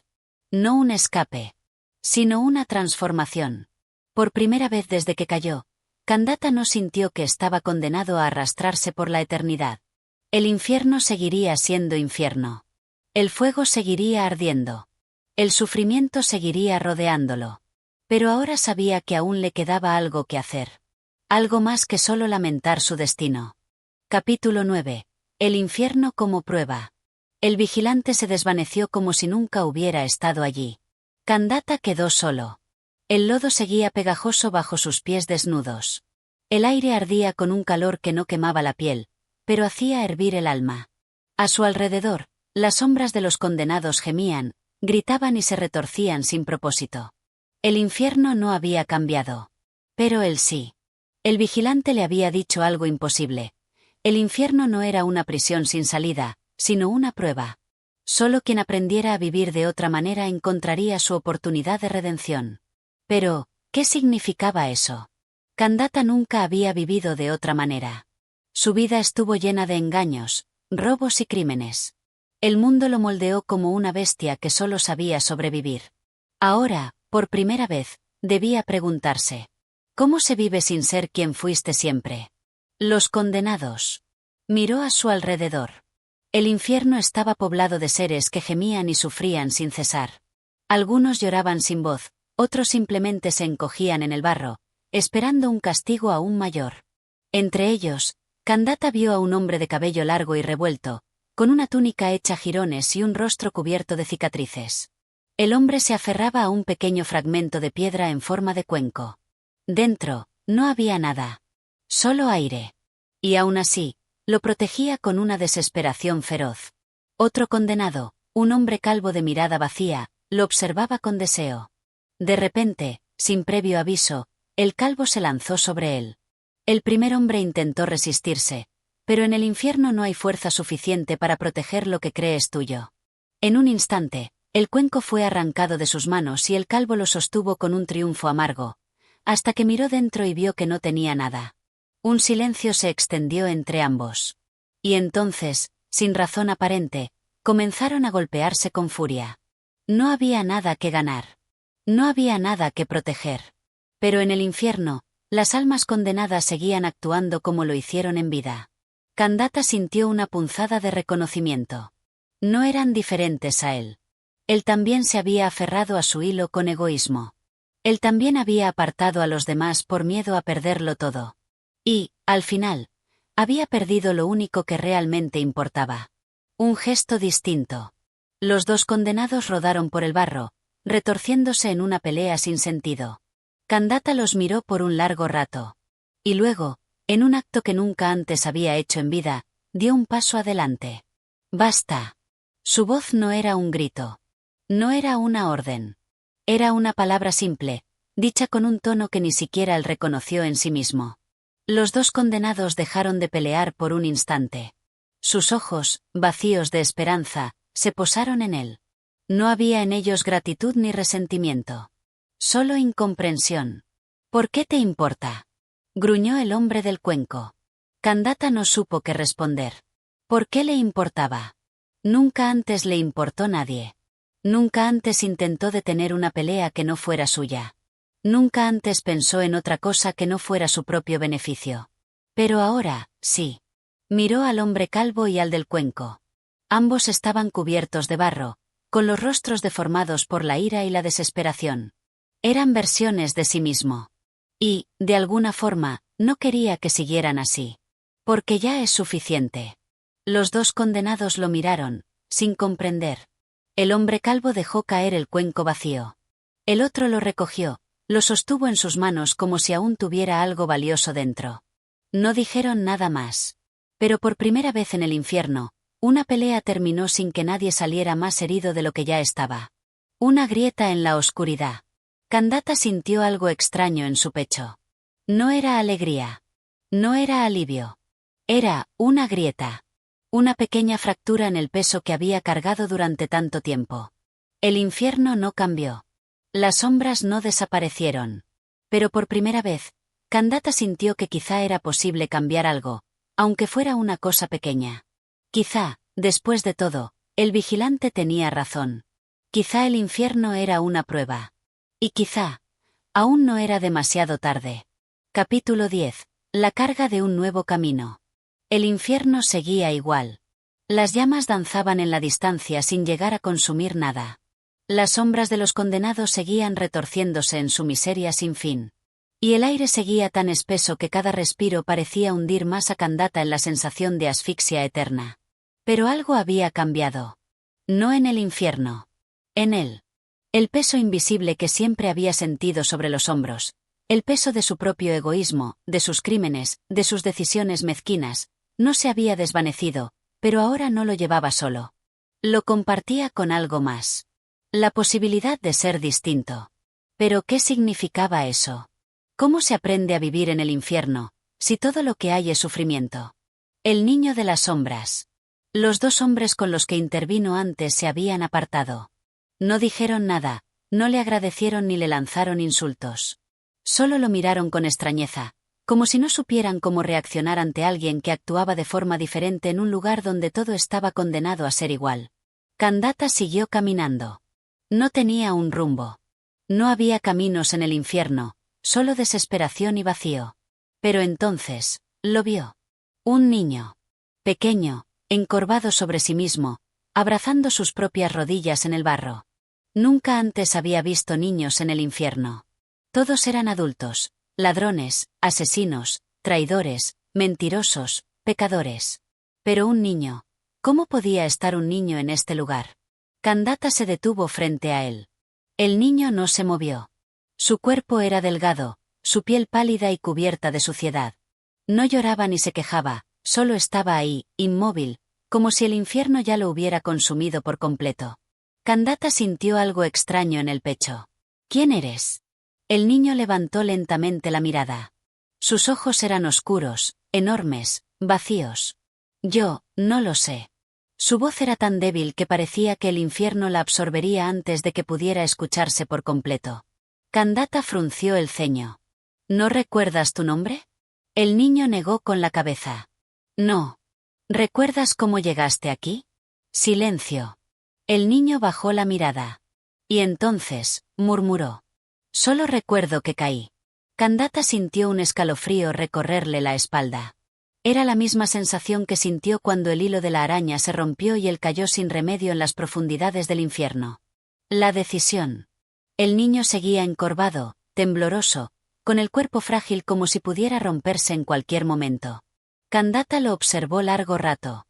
No un escape. Sino una transformación. Por primera vez desde que cayó, Kandata no sintió que estaba condenado a arrastrarse por la eternidad. El infierno seguiría siendo infierno. El fuego seguiría ardiendo. El sufrimiento seguiría rodeándolo. Pero ahora sabía que aún le quedaba algo que hacer. Algo más que solo lamentar su destino. Capítulo 9. El infierno como prueba. El vigilante se desvaneció como si nunca hubiera estado allí. Kandata quedó solo. El lodo seguía pegajoso bajo sus pies desnudos. El aire ardía con un calor que no quemaba la piel, pero hacía hervir el alma. A su alrededor, las sombras de los condenados gemían, gritaban y se retorcían sin propósito. El infierno no había cambiado. Pero él sí. El vigilante le había dicho algo imposible. El infierno no era una prisión sin salida, sino una prueba. Solo quien aprendiera a vivir de otra manera encontraría su oportunidad de redención. Pero, ¿qué significaba eso? Kandata nunca había vivido de otra manera. Su vida estuvo llena de engaños, robos y crímenes. El mundo lo moldeó como una bestia que solo sabía sobrevivir. Ahora, por primera vez, debía preguntarse. ¿Cómo se vive sin ser quien fuiste siempre? Los condenados. Miró a su alrededor. El infierno estaba poblado de seres que gemían y sufrían sin cesar. Algunos lloraban sin voz, otros simplemente se encogían en el barro, esperando un castigo aún mayor. Entre ellos, Kandata vio a un hombre de cabello largo y revuelto, con una túnica hecha jirones y un rostro cubierto de cicatrices. El hombre se aferraba a un pequeño fragmento de piedra en forma de cuenco. Dentro, no había nada. Solo aire. Y aún así, lo protegía con una desesperación feroz. Otro condenado, un hombre calvo de mirada vacía, lo observaba con deseo. De repente, sin previo aviso, el calvo se lanzó sobre él. El primer hombre intentó resistirse, pero en el infierno no hay fuerza suficiente para proteger lo que crees tuyo. En un instante, el cuenco fue arrancado de sus manos y el calvo lo sostuvo con un triunfo amargo, hasta que miró dentro y vio que no tenía nada. Un silencio se extendió entre ambos. Y entonces, sin razón aparente, comenzaron a golpearse con furia. No había nada que ganar. No había nada que proteger. Pero en el infierno, las almas condenadas seguían actuando como lo hicieron en vida. Kandata sintió una punzada de reconocimiento. No eran diferentes a él. Él también se había aferrado a su hilo con egoísmo. Él también había apartado a los demás por miedo a perderlo todo. Y, al final, había perdido lo único que realmente importaba. Un gesto distinto. Los dos condenados rodaron por el barro, retorciéndose en una pelea sin sentido. Kandata los miró por un largo rato. Y luego, en un acto que nunca antes había hecho en vida, dio un paso adelante. «Basta». Su voz no era un grito. No era una orden. Era una palabra simple, dicha con un tono que ni siquiera él reconoció en sí mismo. Los dos condenados dejaron de pelear por un instante. Sus ojos, vacíos de esperanza, se posaron en él. No había en ellos gratitud ni resentimiento. Solo incomprensión. «¿Por qué te importa?», gruñó el hombre del cuenco. Kandata no supo qué responder. ¿Por qué le importaba? Nunca antes le importó nadie. Nunca antes intentó detener una pelea que no fuera suya. Nunca antes pensó en otra cosa que no fuera su propio beneficio. Pero ahora, sí. Miró al hombre calvo y al del cuenco. Ambos estaban cubiertos de barro, con los rostros deformados por la ira y la desesperación. Eran versiones de sí mismo. Y, de alguna forma, no quería que siguieran así. Porque ya es suficiente. Los dos condenados lo miraron, sin comprender. El hombre calvo dejó caer el cuenco vacío. El otro lo recogió, lo sostuvo en sus manos como si aún tuviera algo valioso dentro. No dijeron nada más. Pero por primera vez en el infierno, una pelea terminó sin que nadie saliera más herido de lo que ya estaba. Una grieta en la oscuridad. Kandata sintió algo extraño en su pecho. No era alegría. No era alivio. Era una grieta. Una pequeña fractura en el peso que había cargado durante tanto tiempo. El infierno no cambió. Las sombras no desaparecieron. Pero por primera vez, Kandata sintió que quizá era posible cambiar algo, aunque fuera una cosa pequeña. Quizá, después de todo, el vigilante tenía razón. Quizá el infierno era una prueba. Y quizá, aún no era demasiado tarde. Capítulo 10. La carga de un nuevo camino. El infierno seguía igual. Las llamas danzaban en la distancia sin llegar a consumir nada. Las sombras de los condenados seguían retorciéndose en su miseria sin fin. Y el aire seguía tan espeso que cada respiro parecía hundir más a Kandata en la sensación de asfixia eterna. Pero algo había cambiado. No en el infierno. En él. El peso invisible que siempre había sentido sobre los hombros. El peso de su propio egoísmo, de sus crímenes, de sus decisiones mezquinas, no se había desvanecido, pero ahora no lo llevaba solo. Lo compartía con algo más. La posibilidad de ser distinto. ¿Pero qué significaba eso? ¿Cómo se aprende a vivir en el infierno, si todo lo que hay es sufrimiento? El niño de las sombras. Los dos hombres con los que intervino antes se habían apartado. No dijeron nada, no le agradecieron ni le lanzaron insultos. Solo lo miraron con extrañeza, como si no supieran cómo reaccionar ante alguien que actuaba de forma diferente en un lugar donde todo estaba condenado a ser igual. Kandata siguió caminando. No tenía un rumbo. No había caminos en el infierno, solo desesperación y vacío. Pero entonces, lo vio. Un niño. Pequeño, encorvado sobre sí mismo, abrazando sus propias rodillas en el barro. Nunca antes había visto niños en el infierno. Todos eran adultos, ladrones, asesinos, traidores, mentirosos, pecadores. Pero un niño. ¿Cómo podía estar un niño en este lugar? Kandata se detuvo frente a él. El niño no se movió. Su cuerpo era delgado, su piel pálida y cubierta de suciedad. No lloraba ni se quejaba, solo estaba ahí, inmóvil, como si el infierno ya lo hubiera consumido por completo. Kandata sintió algo extraño en el pecho. ¿Quién eres? El niño levantó lentamente la mirada. Sus ojos eran oscuros, enormes, vacíos. Yo, no lo sé. Su voz era tan débil que parecía que el infierno la absorbería antes de que pudiera escucharse por completo. Kandata frunció el ceño. ¿No recuerdas tu nombre? El niño negó con la cabeza. No. ¿Recuerdas cómo llegaste aquí? Silencio. El niño bajó la mirada. Y entonces, murmuró. Solo recuerdo que caí. Kandata sintió un escalofrío recorrerle la espalda. Era la misma sensación que sintió cuando el hilo de la araña se rompió y él cayó sin remedio en las profundidades del infierno. La decisión. El niño seguía encorvado, tembloroso, con el cuerpo frágil como si pudiera romperse en cualquier momento. Kandata lo observó largo rato.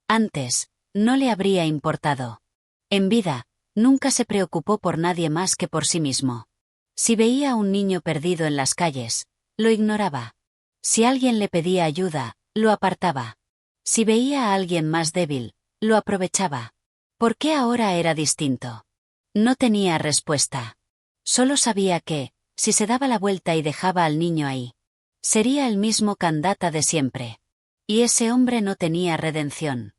Antes, no le habría importado. En vida, nunca se preocupó por nadie más que por sí mismo. Si veía a un niño perdido en las calles, lo ignoraba. Si alguien le pedía ayuda, lo apartaba. Si veía a alguien más débil, lo aprovechaba. ¿Por qué ahora era distinto? No tenía respuesta. Solo sabía que, si se daba la vuelta y dejaba al niño ahí, sería el mismo Kandata de siempre. Y ese hombre no tenía redención.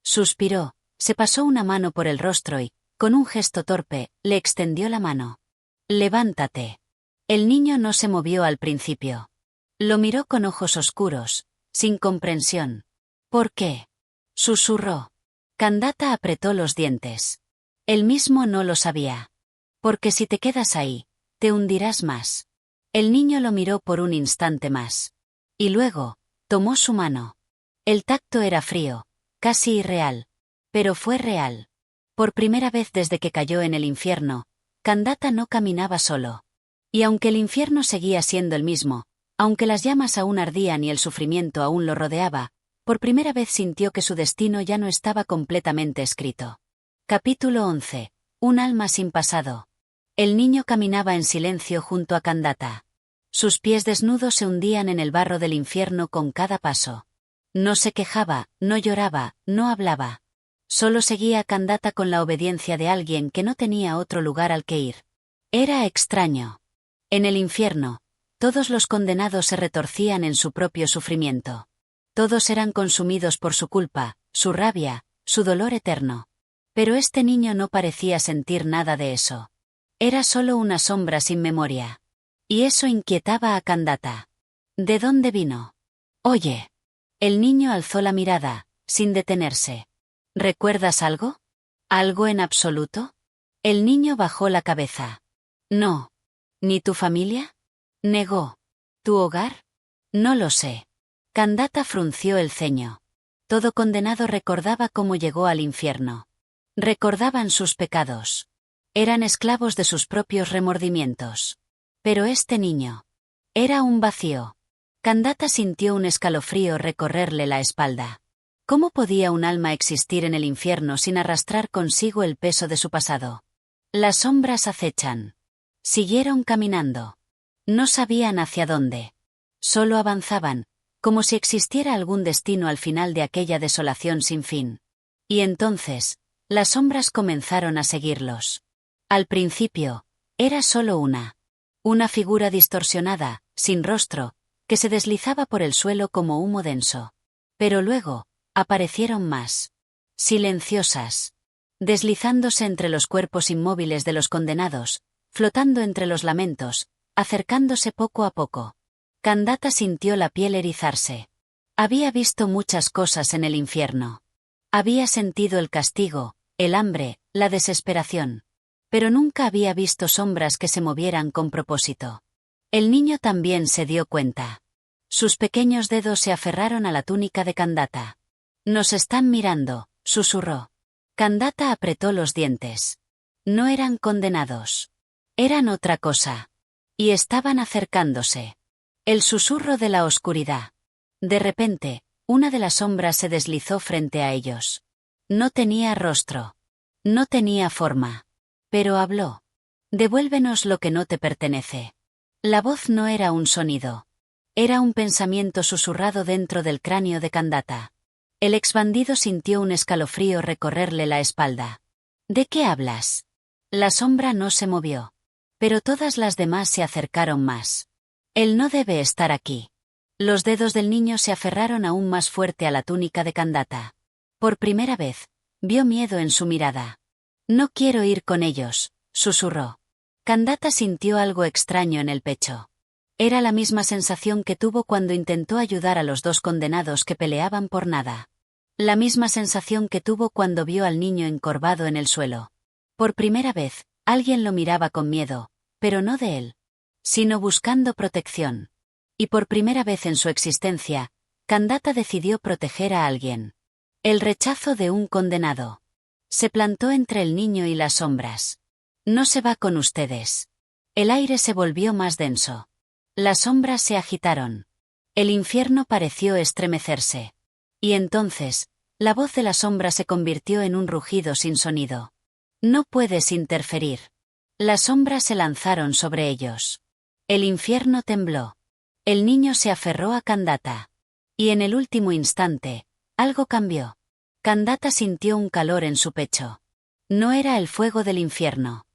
Suspiró, se pasó una mano por el rostro y, con un gesto torpe, le extendió la mano. Levántate. El niño no se movió al principio. Lo miró con ojos oscuros, sin comprensión. ¿Por qué? Susurró. Kandata apretó los dientes. Él mismo no lo sabía. Porque si te quedas ahí, te hundirás más. El niño lo miró por un instante más. Y luego, tomó su mano. El tacto era frío, casi irreal. Pero fue real. Por primera vez desde que cayó en el infierno, Kandata no caminaba solo. Y aunque el infierno seguía siendo el mismo, aunque las llamas aún ardían y el sufrimiento aún lo rodeaba, por primera vez sintió que su destino ya no estaba completamente escrito. Capítulo 11. Un alma sin pasado. El niño caminaba en silencio junto a Kandata. Sus pies desnudos se hundían en el barro del infierno con cada paso. No se quejaba, no lloraba, no hablaba. Solo seguía a Kandata con la obediencia de alguien que no tenía otro lugar al que ir. Era extraño. En el infierno, todos los condenados se retorcían en su propio sufrimiento. Todos eran consumidos por su culpa, su rabia, su dolor eterno. Pero este niño no parecía sentir nada de eso. Era solo una sombra sin memoria. Y eso inquietaba a Kandata. ¿De dónde vino? Oye. El niño alzó la mirada, sin detenerse. ¿Recuerdas algo? ¿Algo en absoluto? El niño bajó la cabeza. No. ¿Ni tu familia? Negó. ¿Tu hogar? No lo sé. Kandata frunció el ceño. Todo condenado recordaba cómo llegó al infierno. Recordaban sus pecados. Eran esclavos de sus propios remordimientos. Pero este niño. Era un vacío. Kandata sintió un escalofrío recorrerle la espalda. ¿Cómo podía un alma existir en el infierno sin arrastrar consigo el peso de su pasado? Las sombras acechan. Siguieron caminando. No sabían hacia dónde. Solo avanzaban, como si existiera algún destino al final de aquella desolación sin fin. Y entonces, las sombras comenzaron a seguirlos. Al principio, era solo una figura distorsionada, sin rostro, que se deslizaba por el suelo como humo denso. Pero luego, aparecieron más. Silenciosas. Deslizándose entre los cuerpos inmóviles de los condenados, flotando entre los lamentos, acercándose poco a poco. Kandata sintió la piel erizarse. Había visto muchas cosas en el infierno. Había sentido el castigo, el hambre, la desesperación. Pero nunca había visto sombras que se movieran con propósito. El niño también se dio cuenta. Sus pequeños dedos se aferraron a la túnica de Kandata. «Nos están mirando», susurró. Kandata apretó los dientes. No eran condenados. Eran otra cosa. Y estaban acercándose. El susurro de la oscuridad. De repente, una de las sombras se deslizó frente a ellos. No tenía rostro. No tenía forma. Pero habló. «Devuélvenos lo que no te pertenece». La voz no era un sonido. Era un pensamiento susurrado dentro del cráneo de Kandata. El exbandido sintió un escalofrío recorrerle la espalda. «¿De qué hablas?» La sombra no se movió. Pero todas las demás se acercaron más. Él no debe estar aquí. Los dedos del niño se aferraron aún más fuerte a la túnica de Kandata. Por primera vez, vio miedo en su mirada. No quiero ir con ellos, susurró. Kandata sintió algo extraño en el pecho. Era la misma sensación que tuvo cuando intentó ayudar a los dos condenados que peleaban por nada. La misma sensación que tuvo cuando vio al niño encorvado en el suelo. Por primera vez, alguien lo miraba con miedo, pero no de él, sino buscando protección. Y por primera vez en su existencia, Kandata decidió proteger a alguien. El rechazo de un condenado. Se plantó entre el niño y las sombras. No se va con ustedes. El aire se volvió más denso. Las sombras se agitaron. El infierno pareció estremecerse. Y entonces, la voz de la sombra se convirtió en un rugido sin sonido. No puedes interferir. Las sombras se lanzaron sobre ellos. El infierno tembló. El niño se aferró a Kandata. Y en el último instante, algo cambió. Kandata sintió un calor en su pecho. No era el fuego del infierno.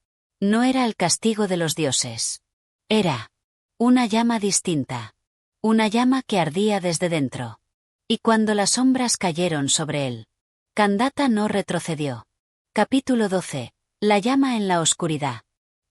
No era el castigo de los dioses. Era una llama distinta. Una llama que ardía desde dentro. Y cuando las sombras cayeron sobre él, Kandata no retrocedió. Capítulo 12. La llama en la oscuridad.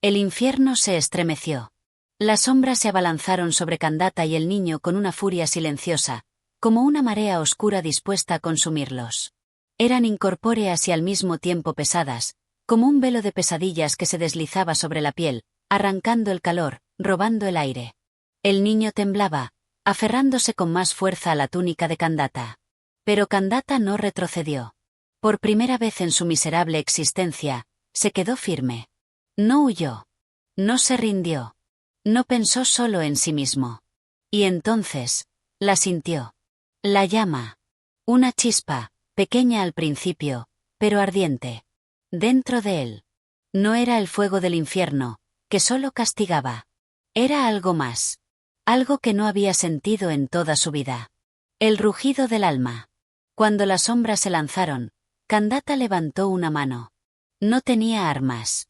El infierno se estremeció. Las sombras se abalanzaron sobre Kandata y el niño con una furia silenciosa, como una marea oscura dispuesta a consumirlos. Eran incorpóreas y al mismo tiempo pesadas, como un velo de pesadillas que se deslizaba sobre la piel, arrancando el calor, robando el aire. El niño temblaba, aferrándose con más fuerza a la túnica de Kandata. Pero Kandata no retrocedió. Por primera vez en su miserable existencia, se quedó firme. No huyó. No se rindió. No pensó solo en sí mismo. Y entonces, la sintió. La llama. Una chispa, pequeña al principio, pero ardiente. Dentro de él. No era el fuego del infierno, que solo castigaba. Era algo más. Algo que no había sentido en toda su vida. El rugido del alma. Cuando las sombras se lanzaron, Kandata levantó una mano. No tenía armas.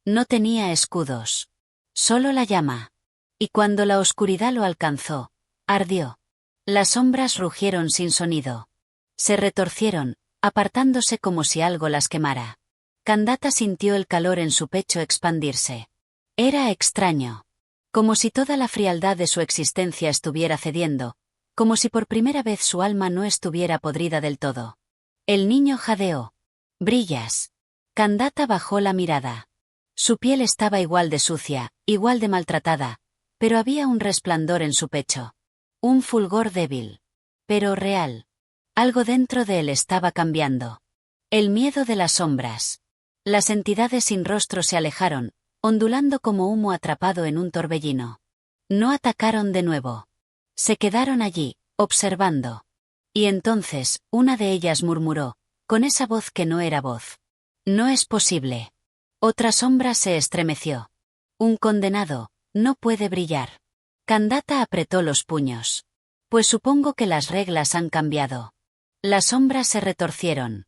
No tenía escudos. Solo la llama. Y cuando la oscuridad lo alcanzó, ardió. Las sombras rugieron sin sonido. Se retorcieron, apartándose como si algo las quemara. Kandata sintió el calor en su pecho expandirse. Era extraño. Como si toda la frialdad de su existencia estuviera cediendo, como si por primera vez su alma no estuviera podrida del todo. El niño jadeó. Brillas. Kandata bajó la mirada. Su piel estaba igual de sucia, igual de maltratada, pero había un resplandor en su pecho. Un fulgor débil. Pero real. Algo dentro de él estaba cambiando. El miedo de las sombras. Las entidades sin rostro se alejaron, ondulando como humo atrapado en un torbellino. No atacaron de nuevo. Se quedaron allí, observando. Y entonces, una de ellas murmuró, con esa voz que no era voz. No es posible. Otra sombra se estremeció. Un condenado, no puede brillar. Kandata apretó los puños. Pues supongo que las reglas han cambiado. Las sombras se retorcieron.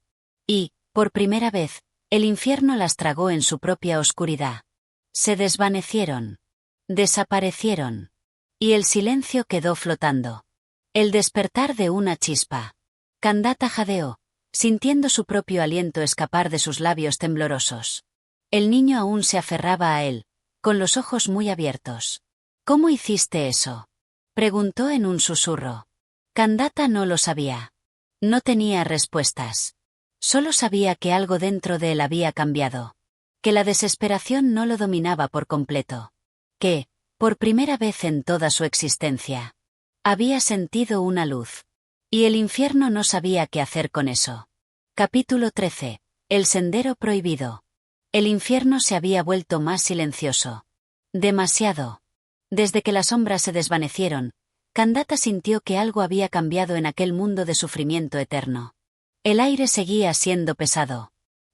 Y, por primera vez, el infierno las tragó en su propia oscuridad. Se desvanecieron. Desaparecieron. Y el silencio quedó flotando. El despertar de una chispa. Kandata jadeó, sintiendo su propio aliento escapar de sus labios temblorosos. El niño aún se aferraba a él, con los ojos muy abiertos. ¿Cómo hiciste eso?, preguntó en un susurro. Kandata no lo sabía. No tenía respuestas. Solo sabía que algo dentro de él había cambiado. Que la desesperación no lo dominaba por completo. Que, por primera vez en toda su existencia, había sentido una luz. Y el infierno no sabía qué hacer con eso. Capítulo 13. El sendero prohibido. El infierno se había vuelto más silencioso. Demasiado. Desde que las sombras se desvanecieron, Kandata sintió que algo había cambiado en aquel mundo de sufrimiento eterno. El aire seguía siendo pesado.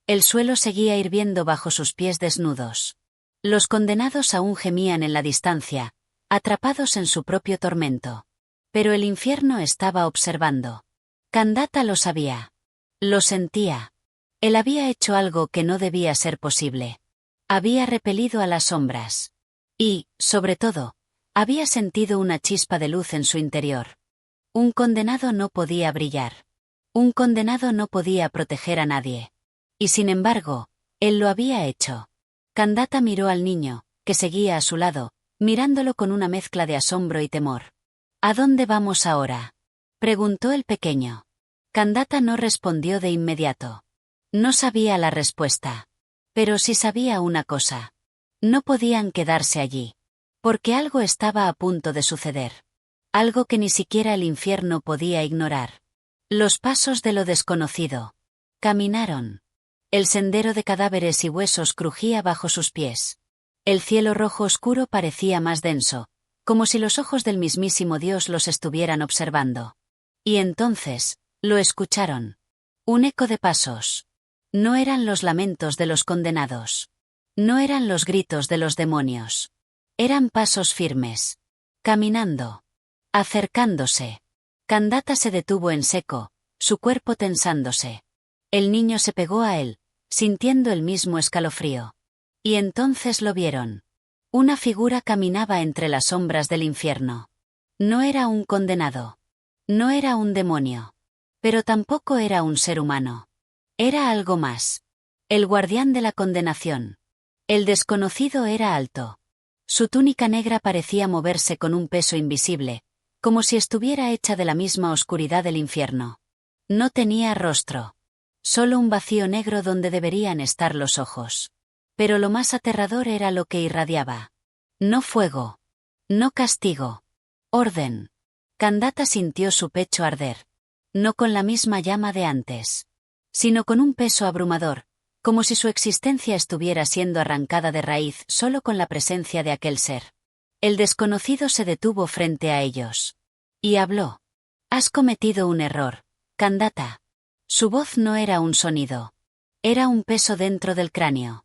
El suelo seguía hirviendo bajo sus pies desnudos. Los condenados aún gemían en la distancia, atrapados en su propio tormento. Pero el infierno estaba observando. Kandata lo sabía. Lo sentía. Él había hecho algo que no debía ser posible. Había repelido a las sombras. Y, sobre todo, había sentido una chispa de luz en su interior. Un condenado no podía brillar. Un condenado no podía proteger a nadie. Y sin embargo, él lo había hecho. Kandata miró al niño, que seguía a su lado, mirándolo con una mezcla de asombro y temor. ¿A dónde vamos ahora?, preguntó el pequeño. Kandata no respondió de inmediato. No sabía la respuesta. Pero sí sabía una cosa. No podían quedarse allí. Porque algo estaba a punto de suceder. Algo que ni siquiera el infierno podía ignorar. Los pasos de lo desconocido. Caminaron. El sendero de cadáveres y huesos crujía bajo sus pies. El cielo rojo oscuro parecía más denso, como si los ojos del mismísimo Dios los estuvieran observando. Y entonces, lo escucharon. Un eco de pasos. No eran los lamentos de los condenados. No eran los gritos de los demonios. Eran pasos firmes. Caminando. Acercándose. Kandata se detuvo en seco, su cuerpo tensándose. El niño se pegó a él, sintiendo el mismo escalofrío. Y entonces lo vieron. Una figura caminaba entre las sombras del infierno. No era un condenado. No era un demonio. Pero tampoco era un ser humano. Era algo más. El guardián de la condenación. El desconocido era alto. Su túnica negra parecía moverse con un peso invisible, como si estuviera hecha de la misma oscuridad del infierno. No tenía rostro. Solo un vacío negro donde deberían estar los ojos. Pero lo más aterrador era lo que irradiaba. No fuego. No castigo. Orden. Kandata sintió su pecho arder. No con la misma llama de antes. Sino con un peso abrumador, como si su existencia estuviera siendo arrancada de raíz solo con la presencia de aquel ser. El desconocido se detuvo frente a ellos. Y habló. Has cometido un error, Kandata. Su voz no era un sonido. Era un peso dentro del cráneo.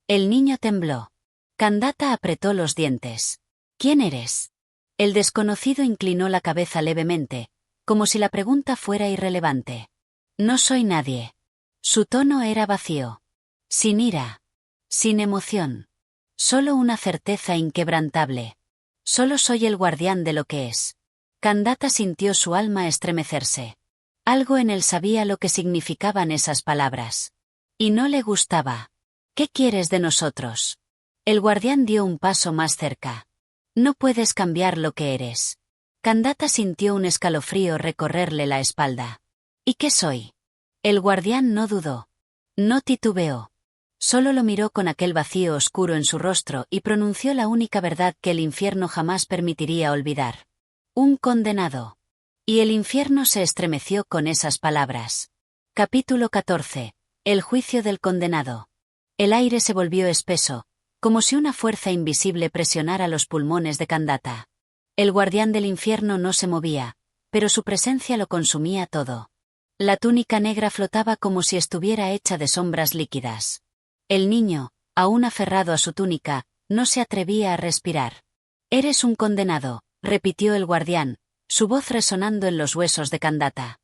El niño tembló. Kandata apretó los dientes. ¿Quién eres? El desconocido inclinó la cabeza levemente, como si la pregunta fuera irrelevante. No soy nadie. Su tono era vacío. Sin ira. Sin emoción. Solo una certeza inquebrantable. Solo soy el guardián de lo que es. Kandata sintió su alma estremecerse. Algo en él sabía lo que significaban esas palabras. Y no le gustaba. ¿Qué quieres de nosotros? El guardián dio un paso más cerca. No puedes cambiar lo que eres. Kandata sintió un escalofrío recorrerle la espalda. ¿Y qué soy? El guardián no dudó. No titubeó. Solo lo miró con aquel vacío oscuro en su rostro y pronunció la única verdad que el infierno jamás permitiría olvidar. Un condenado. Y el infierno se estremeció con esas palabras. Capítulo 14. El juicio del condenado. El aire se volvió espeso, como si una fuerza invisible presionara los pulmones de Kandata. El guardián del infierno no se movía, pero su presencia lo consumía todo. La túnica negra flotaba como si estuviera hecha de sombras líquidas. El niño, aún aferrado a su túnica, no se atrevía a respirar. Eres un condenado, repitió el guardián, su voz resonando en los huesos de Kandata.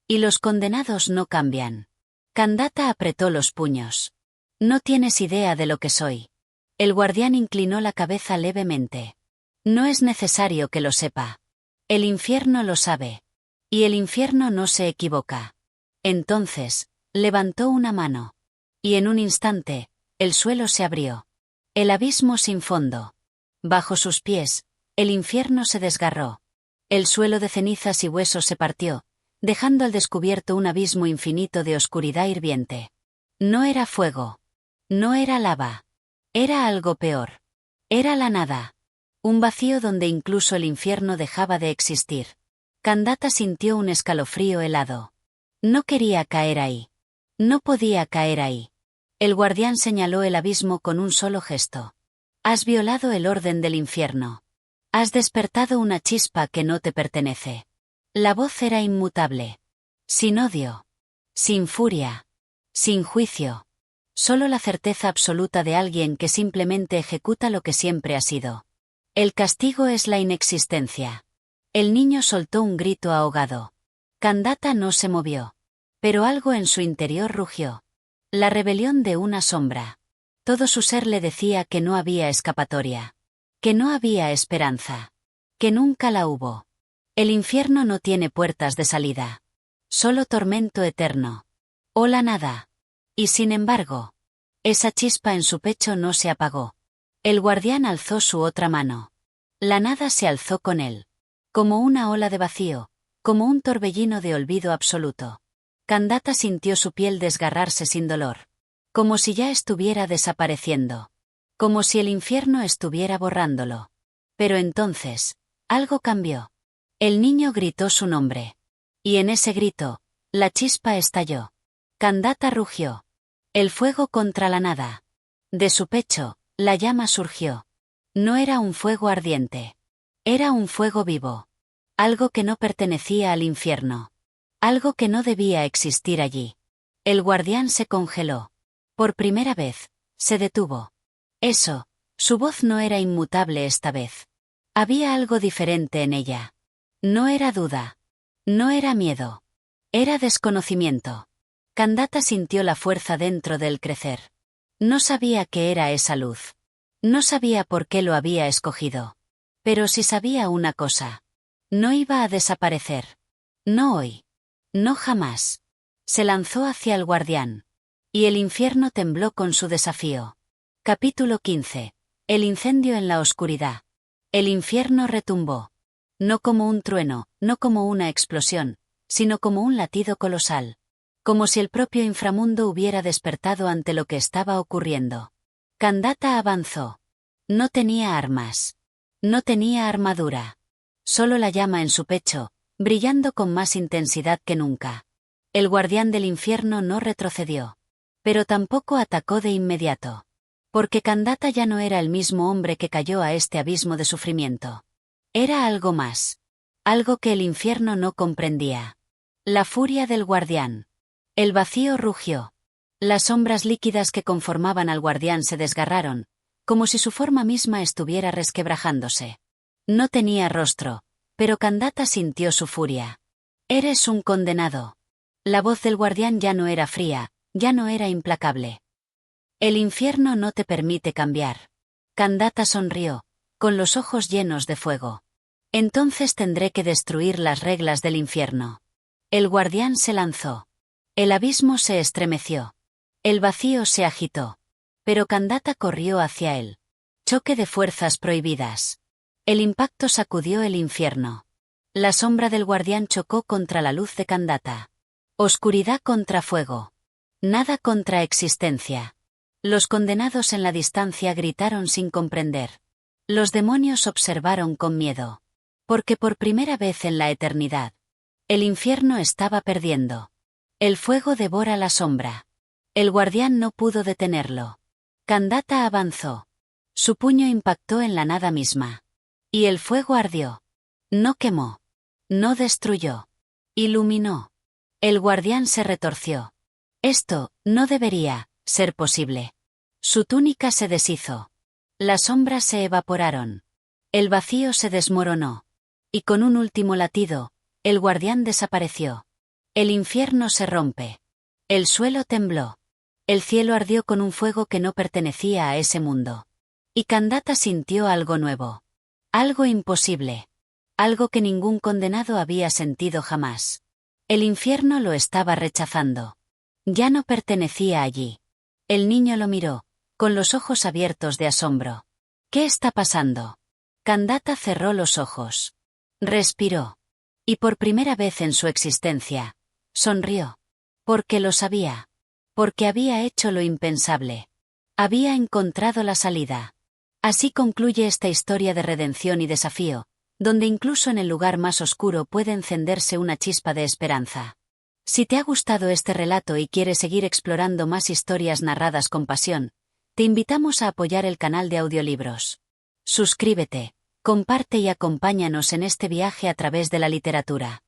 Y los condenados no cambian. Kandata apretó los puños. No tienes idea de lo que soy. El guardián inclinó la cabeza levemente. No es necesario que lo sepa. El infierno lo sabe. Y el infierno no se equivoca. Entonces, levantó una mano. Y en un instante, el suelo se abrió. El abismo sin fondo. Bajo sus pies, el infierno se desgarró. El suelo de cenizas y huesos se partió, dejando al descubierto un abismo infinito de oscuridad hirviente. No era fuego. No era lava. Era algo peor. Era la nada. Un vacío donde incluso el infierno dejaba de existir. Kandata sintió un escalofrío helado. No quería caer ahí. No podía caer ahí. El guardián señaló el abismo con un solo gesto. Has violado el orden del infierno. Has despertado una chispa que no te pertenece. La voz era inmutable. Sin odio. Sin furia. Sin juicio. Solo la certeza absoluta de alguien que simplemente ejecuta lo que siempre ha sido. El castigo es la inexistencia. El niño soltó un grito ahogado. Kandata no se movió. Pero algo en su interior rugió. La rebelión de una sombra. Todo su ser le decía que no había escapatoria. Que no había esperanza. Que nunca la hubo. El infierno no tiene puertas de salida. Solo tormento eterno. O la nada. Y sin embargo, esa chispa en su pecho no se apagó. El guardián alzó su otra mano. La nada se alzó con él. Como una ola de vacío, como un torbellino de olvido absoluto. Kandata sintió su piel desgarrarse sin dolor. Como si ya estuviera desapareciendo. Como si el infierno estuviera borrándolo. Pero entonces, algo cambió. El niño gritó su nombre. Y en ese grito, la chispa estalló. Kandata rugió. El fuego contra la nada. De su pecho, la llama surgió. No era un fuego ardiente. Era un fuego vivo. Algo que no pertenecía al infierno. Algo que no debía existir allí. El guardián se congeló. Por primera vez, se detuvo. Eso, su voz no era inmutable esta vez. Había algo diferente en ella. No era duda. No era miedo. Era desconocimiento. Kandata sintió la fuerza dentro del crecer. No sabía qué era esa luz. No sabía por qué lo había escogido. Pero sí sabía una cosa. No iba a desaparecer. No hoy. No jamás. Se lanzó hacia el guardián. Y el infierno tembló con su desafío. Capítulo 15. El incendio en la oscuridad. El infierno retumbó. No como un trueno, no como una explosión, sino como un latido colosal. Como si el propio inframundo hubiera despertado ante lo que estaba ocurriendo. Kandata avanzó. No tenía armas. No tenía armadura. Solo la llama en su pecho, brillando con más intensidad que nunca. El guardián del infierno no retrocedió. Pero tampoco atacó de inmediato. Porque Kandata ya no era el mismo hombre que cayó a este abismo de sufrimiento. Era algo más. Algo que el infierno no comprendía. La furia del guardián. El vacío rugió. Las sombras líquidas que conformaban al guardián se desgarraron, como si su forma misma estuviera resquebrajándose. No tenía rostro, pero Kandata sintió su furia. Eres un condenado. La voz del guardián ya no era fría, ya no era implacable. El infierno no te permite cambiar. Kandata sonrió, con los ojos llenos de fuego. Entonces tendré que destruir las reglas del infierno. El guardián se lanzó. El abismo se estremeció. El vacío se agitó. Pero Kandata corrió hacia él. Choque de fuerzas prohibidas. El impacto sacudió el infierno. La sombra del guardián chocó contra la luz de Kandata. Oscuridad contra fuego. Nada contra existencia. Los condenados en la distancia gritaron sin comprender. Los demonios observaron con miedo. Porque por primera vez en la eternidad, el infierno estaba perdiendo. El fuego devora la sombra. El guardián no pudo detenerlo. Kandata avanzó. Su puño impactó en la nada misma. Y el fuego ardió. No quemó. No destruyó. Iluminó. El guardián se retorció. Esto no debería ser posible. Su túnica se deshizo. Las sombras se evaporaron. El vacío se desmoronó. Y con un último latido, el guardián desapareció. El infierno se rompe. El suelo tembló. El cielo ardió con un fuego que no pertenecía a ese mundo. Y Kandata sintió algo nuevo. Algo imposible. Algo que ningún condenado había sentido jamás. El infierno lo estaba rechazando. Ya no pertenecía allí. El niño lo miró, con los ojos abiertos de asombro. ¿Qué está pasando? Kandata cerró los ojos. Respiró. Y por primera vez en su existencia, sonrió. Porque lo sabía. Porque había hecho lo impensable. Había encontrado la salida. Así concluye esta historia de redención y desafío, donde incluso en el lugar más oscuro puede encenderse una chispa de esperanza. Si te ha gustado este relato y quieres seguir explorando más historias narradas con pasión, te invitamos a apoyar el canal de audiolibros. Suscríbete, comparte y acompáñanos en este viaje a través de la literatura.